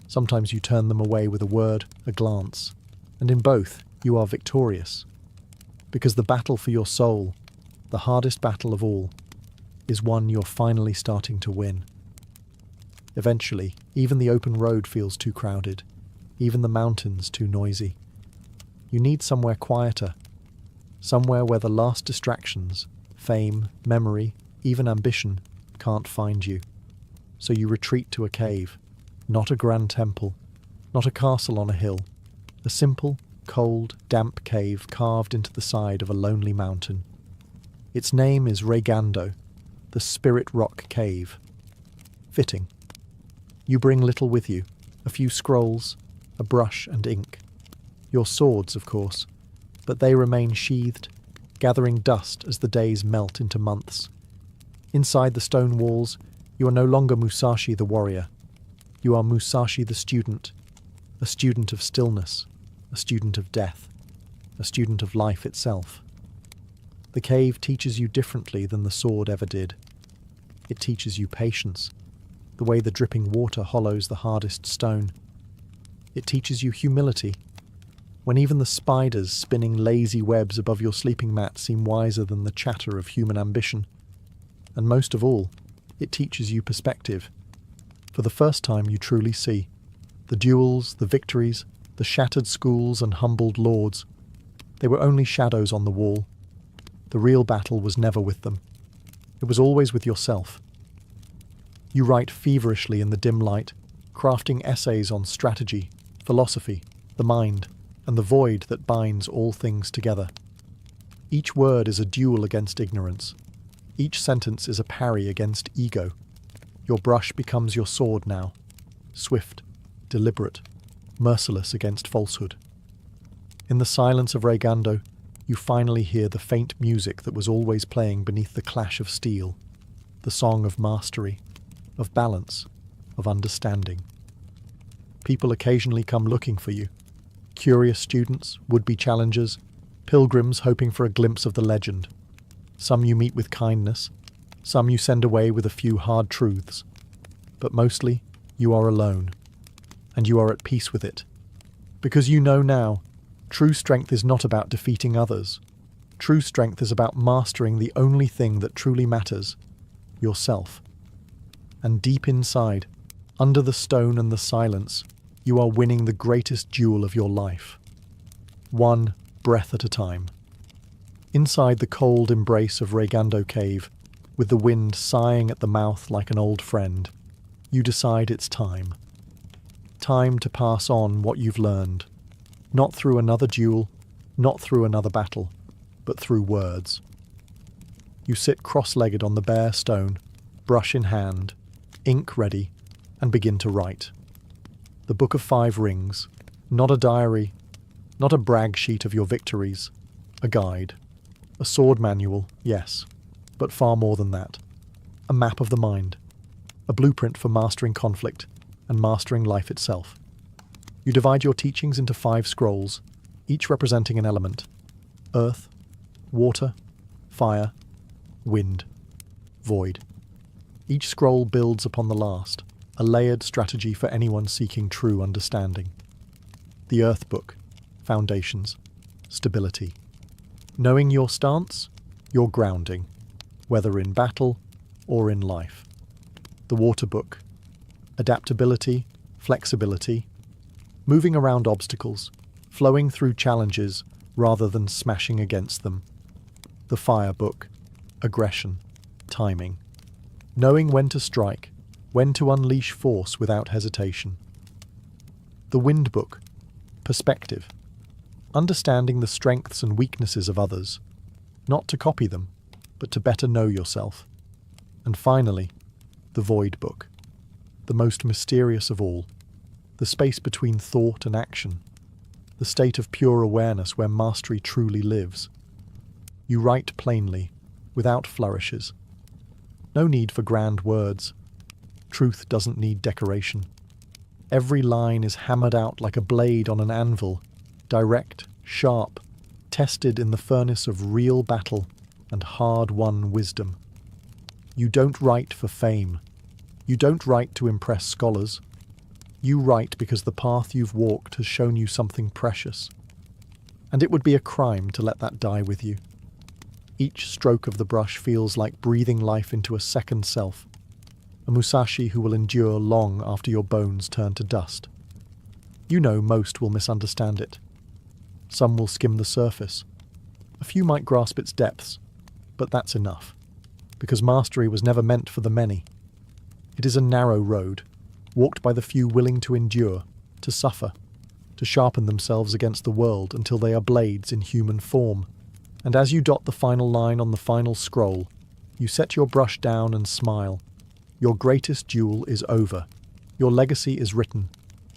Sometimes you turn them away with a word, a glance. And in both, you are victorious. Because the battle for your soul, the hardest battle of all, is one you're finally starting to win. Eventually, even the open road feels too crowded, even the mountains too noisy. You need somewhere quieter, somewhere where the last distractions, fame, memory, even ambition, can't find you. So you retreat to a cave, not a grand temple, not a castle on a hill, a simple, cold, damp cave carved into the side of a lonely mountain. Its name is Reigando, the Spirit Rock Cave. Fitting. You bring little with you, a few scrolls, a brush and ink. Your swords, of course, but they remain sheathed, gathering dust as the days melt into months. Inside the stone walls, you are no longer Musashi the warrior. You are Musashi the student, a student of stillness, a student of death, a student of life itself. The cave teaches you differently than the sword ever did. It teaches you patience, the way the dripping water hollows the hardest stone. It teaches you humility, when even the spiders spinning lazy webs above your sleeping mat seem wiser than the chatter of human ambition. And most of all, it teaches you perspective. For the first time you truly see the duels, the victories, the shattered schools and humbled lords. They were only shadows on the wall. The real battle was never with them. It was always with yourself. You write feverishly in the dim light, crafting essays on strategy, philosophy, the mind, and the void that binds all things together. Each word is a duel against ignorance. Each sentence is a parry against ego. Your brush becomes your sword now, swift, deliberate, merciless against falsehood. In the silence of Reigando, you finally hear the faint music that was always playing beneath the clash of steel, the song of mastery, of balance, of understanding. People occasionally come looking for you. Curious students, would-be challengers, pilgrims hoping for a glimpse of the legend. Some you meet with kindness, some you send away with a few hard truths. But mostly, you are alone, and you are at peace with it. Because you know now, true strength is not about defeating others. True strength is about mastering the only thing that truly matters, yourself. And deep inside, under the stone and the silence, you are winning the greatest duel of your life. One breath at a time. Inside the cold embrace of Regando Cave, with the wind sighing at the mouth like an old friend, you decide it's time. Time to pass on what you've learned. Not through another duel, not through another battle, but through words. You sit cross-legged on the bare stone, brush in hand, ink ready, and begin to write. The Book of 5 Rings, not a diary, not a brag sheet of your victories, a guide. A sword manual, yes, but far more than that. A map of the mind. A blueprint for mastering conflict and mastering life itself. You divide your teachings into 5 scrolls, each representing an element. Earth, water, fire, wind, void. Each scroll builds upon the last, a layered strategy for anyone seeking true understanding. The Earth Book, Foundations, Stability. Knowing your stance, your grounding, whether in battle or in life. The Water Book, Adaptability, Flexibility, moving around obstacles, flowing through challenges rather than smashing against them. The Fire Book, Aggression, Timing, knowing when to strike, when to unleash force without hesitation. The Wind Book, Perspective, understanding the strengths and weaknesses of others, not to copy them, but to better know yourself. And finally, the Void Book, the most mysterious of all, the space between thought and action, the state of pure awareness where mastery truly lives. You write plainly, without flourishes. No need for grand words. Truth doesn't need decoration. Every line is hammered out like a blade on an anvil, direct, sharp, tested in the furnace of real battle and hard-won wisdom. You don't write for fame. You don't write to impress scholars. You write because the path you've walked has shown you something precious. And it would be a crime to let that die with you. Each stroke of the brush feels like breathing life into a second self, a Musashi who will endure long after your bones turn to dust. You know most will misunderstand it. Some will skim the surface. A few might grasp its depths, but that's enough, because mastery was never meant for the many. It is a narrow road, walked by the few willing to endure, to suffer, to sharpen themselves against the world until they are blades in human form. And as you dot the final line on the final scroll, you set your brush down and smile. Your greatest duel is over. Your legacy is written.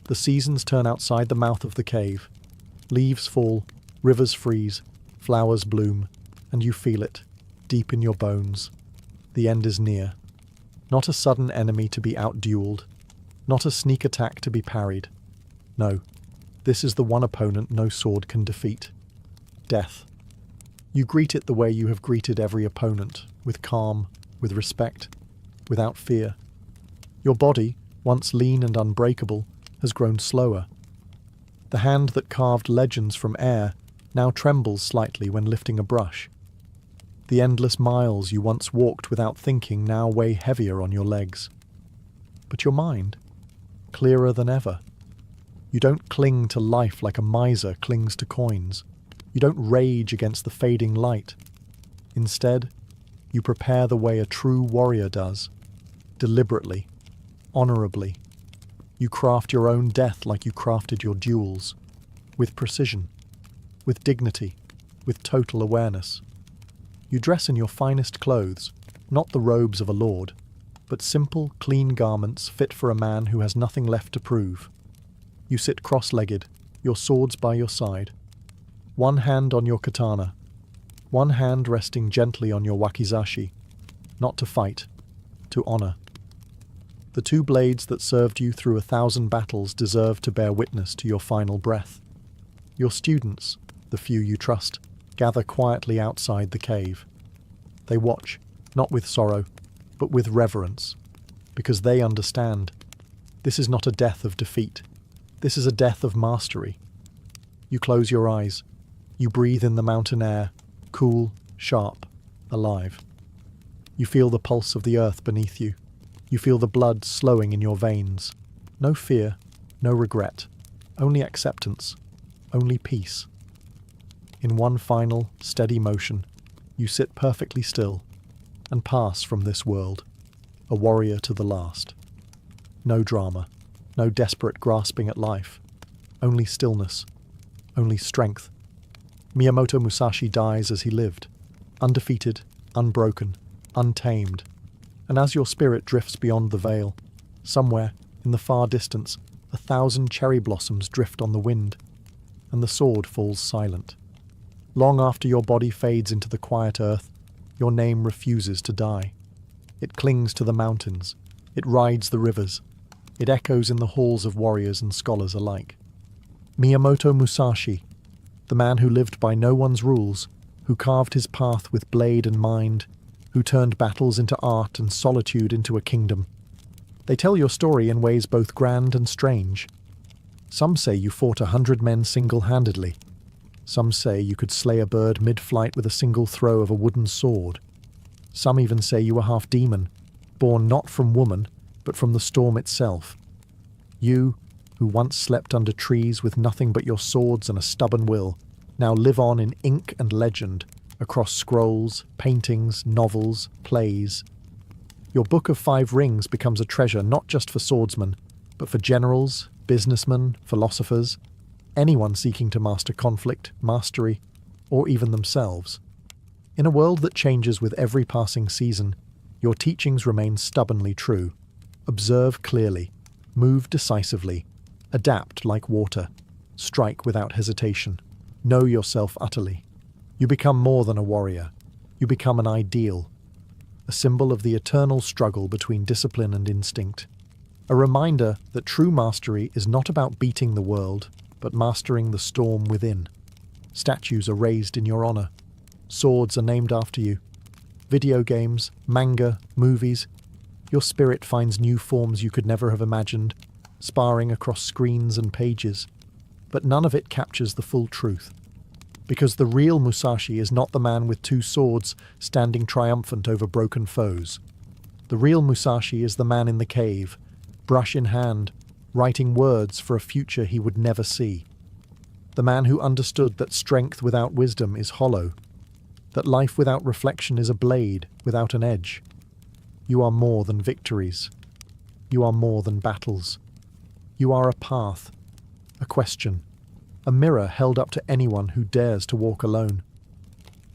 The seasons turn outside the mouth of the cave. Leaves fall, rivers freeze, flowers bloom, and you feel it, deep in your bones. The end is near. Not a sudden enemy to be outdueled, not a sneak attack to be parried. No, this is the one opponent no sword can defeat. Death. You greet it the way you have greeted every opponent, with calm, with respect, without fear. Your body, once lean and unbreakable, has grown slower. The hand that carved legends from air now trembles slightly when lifting a brush. The endless miles you once walked without thinking now weigh heavier on your legs. But your mind, clearer than ever. You don't cling to life like a miser clings to coins. You don't rage against the fading light. Instead, you prepare the way a true warrior does, deliberately, honorably. You craft your own death like you crafted your duels, with precision, with dignity, with total awareness. You dress in your finest clothes, not the robes of a lord, but simple, clean garments fit for a man who has nothing left to prove. You sit cross-legged, your swords by your side, one hand on your katana, one hand resting gently on your wakizashi, not to fight, to honor. The 2 blades that served you through 1,000 battles deserve to bear witness to your final breath. Your students, the few you trust, gather quietly outside the cave. They watch, not with sorrow, but with reverence, because they understand. This is not a death of defeat. This is a death of mastery. You close your eyes. You breathe in the mountain air, cool, sharp, alive. You feel the pulse of the earth beneath you. You feel the blood slowing in your veins. No fear, no regret, only acceptance, only peace. In one final, steady motion, you sit perfectly still and pass from this world, a warrior to the last. No drama, no desperate grasping at life, only stillness, only strength. Miyamoto Musashi dies as he lived, undefeated, unbroken, untamed. And as your spirit drifts beyond the veil, somewhere, in the far distance, 1,000 cherry blossoms drift on the wind, and the sword falls silent. Long after your body fades into the quiet earth, your name refuses to die. It clings to the mountains, it rides the rivers, it echoes in the halls of warriors and scholars alike. Miyamoto Musashi, the man who lived by no one's rules, who carved his path with blade and mind, who turned battles into art and solitude into a kingdom. They tell your story in ways both grand and strange. Some say you fought 100 men single-handedly. Some say you could slay a bird mid-flight with a single throw of a wooden sword. Some even say you were half demon, born not from woman, but from the storm itself. You, who once slept under trees with nothing but your swords and a stubborn will, now live on in ink and legend, across scrolls, paintings, novels, plays. Your Book of 5 Rings becomes a treasure not just for swordsmen, but for generals, businessmen, philosophers, anyone seeking to master conflict, mastery, or even themselves. In a world that changes with every passing season, your teachings remain stubbornly true. Observe clearly, move decisively, adapt like water, strike without hesitation, know yourself utterly. You become more than a warrior. You become an ideal, a symbol of the eternal struggle between discipline and instinct. A reminder that true mastery is not about beating the world, but mastering the storm within. Statues are raised in your honor. Swords are named after you. Video games, manga, movies. Your spirit finds new forms you could never have imagined, sparring across screens and pages. But none of it captures the full truth. Because the real Musashi is not the man with 2 swords standing triumphant over broken foes. The real Musashi is the man in the cave, brush in hand, writing words for a future he would never see. The man who understood that strength without wisdom is hollow, that life without reflection is a blade without an edge. You are more than victories. You are more than battles. You are a path, a question, a mirror held up to anyone who dares to walk alone.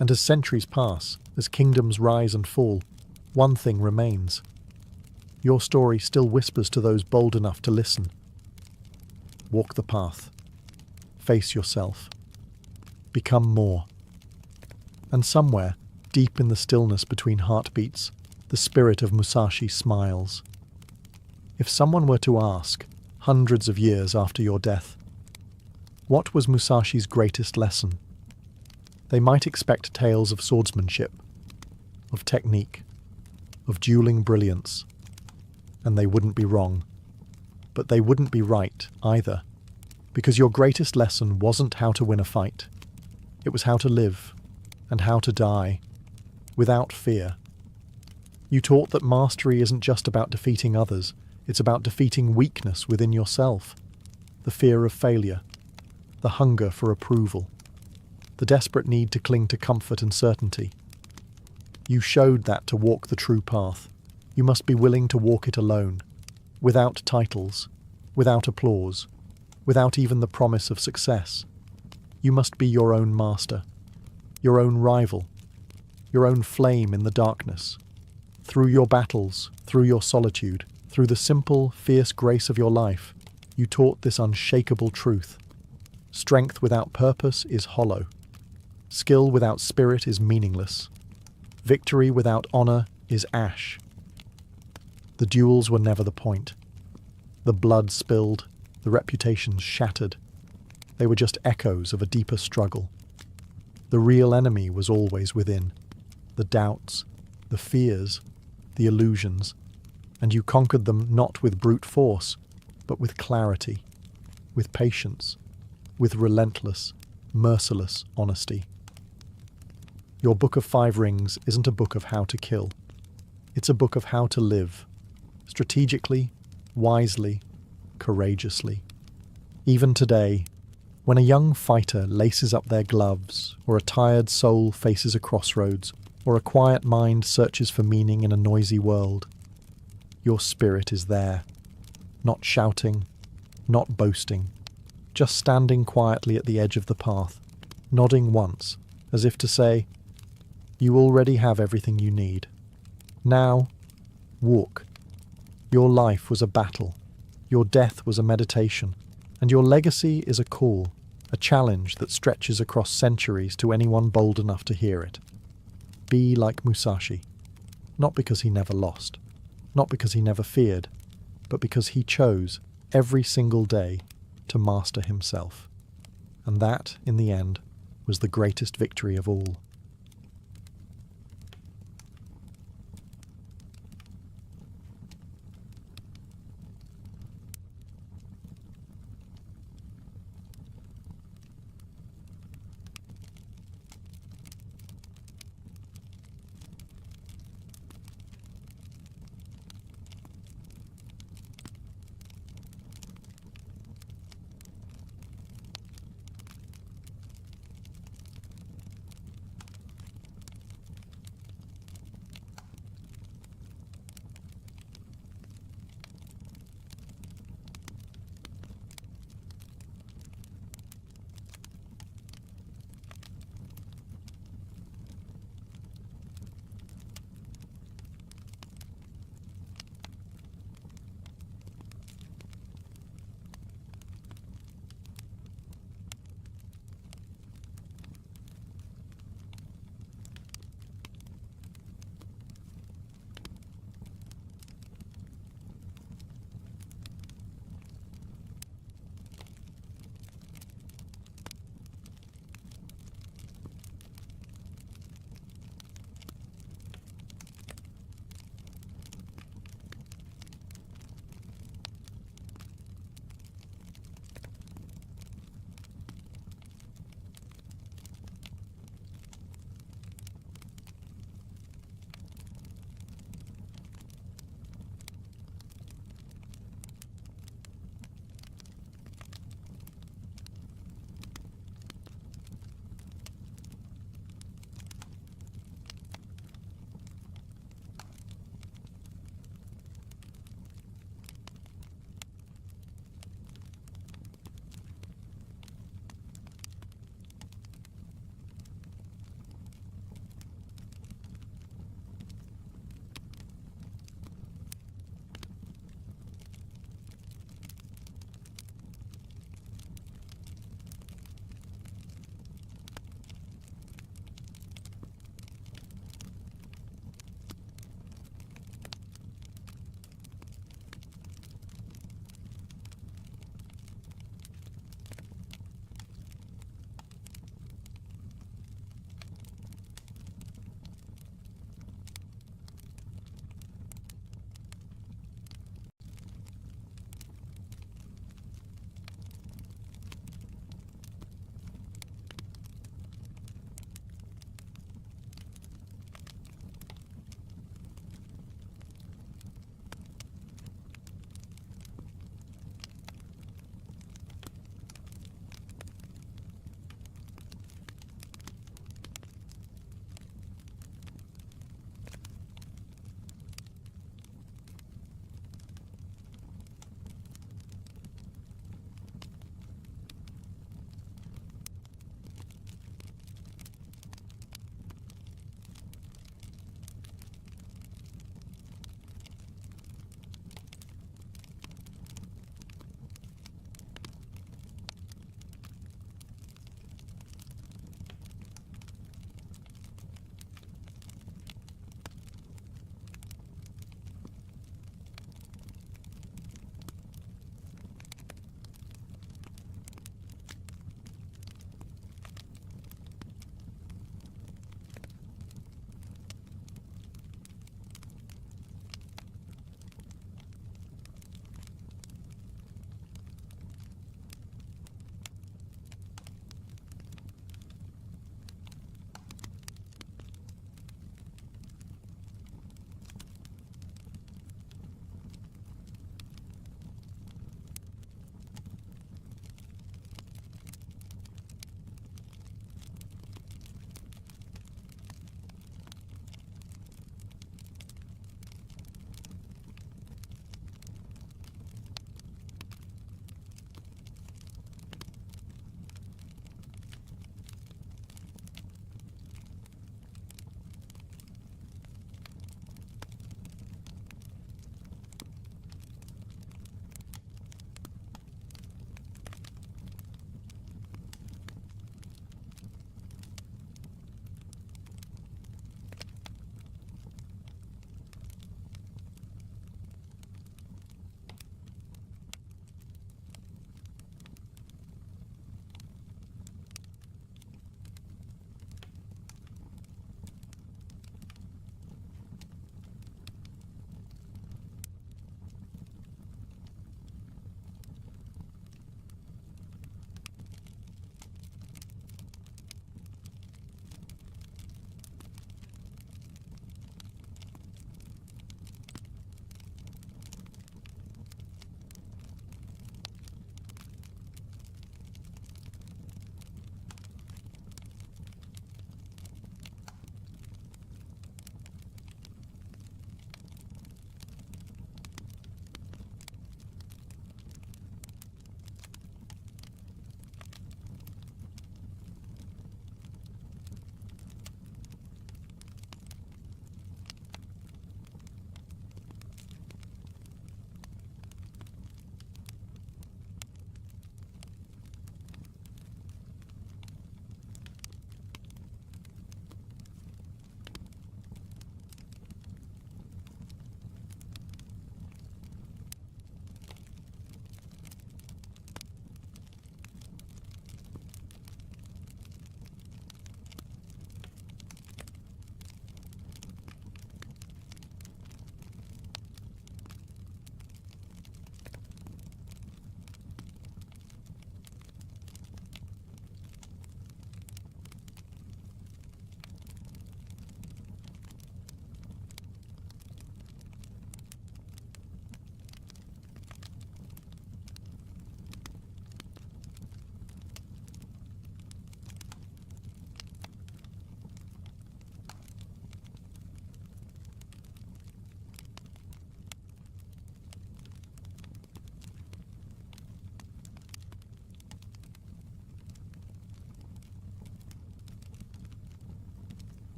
And as centuries pass, as kingdoms rise and fall, one thing remains. Your story still whispers to those bold enough to listen. Walk the path. Face yourself. Become more. And somewhere, deep in the stillness between heartbeats, the spirit of Musashi smiles. If someone were to ask, hundreds of years after your death, what was Musashi's greatest lesson? They might expect tales of swordsmanship, of technique, of dueling brilliance, and they wouldn't be wrong. But they wouldn't be right either, because your greatest lesson wasn't how to win a fight. It was how to live, and how to die, without fear. You taught that mastery isn't just about defeating others, it's about defeating weakness within yourself, the fear of failure, the hunger for approval, the desperate need to cling to comfort and certainty. You showed that to walk the true path, you must be willing to walk it alone, without titles, without applause, without even the promise of success. You must be your own master, your own rival, your own flame in the darkness. Through your battles, through your solitude, through the simple, fierce grace of your life, you taught this unshakable truth. Strength without purpose is hollow. Skill without spirit is meaningless. Victory without honor is ash. The duels were never the point. The blood spilled, the reputations shattered. They were just echoes of a deeper struggle. The real enemy was always within. The doubts, the fears, the illusions, and you conquered them not with brute force, but with clarity, with patience, with relentless, merciless honesty. Your Book of Five Rings isn't a book of how to kill. It's a book of how to live, strategically, wisely, courageously. Even today, when a young fighter laces up their gloves, or a tired soul faces a crossroads, or a quiet mind searches for meaning in a noisy world, your spirit is there, not shouting, not boasting, just standing quietly at the edge of the path, nodding once, as if to say, "You already have everything you need. Now, walk." Your life was a battle, your death was a meditation, and your legacy is a call, a challenge that stretches across centuries to anyone bold enough to hear it. Be like Musashi, not because he never lost, not because he never feared, but because he chose every single day to master himself. And that, in the end, was the greatest victory of all.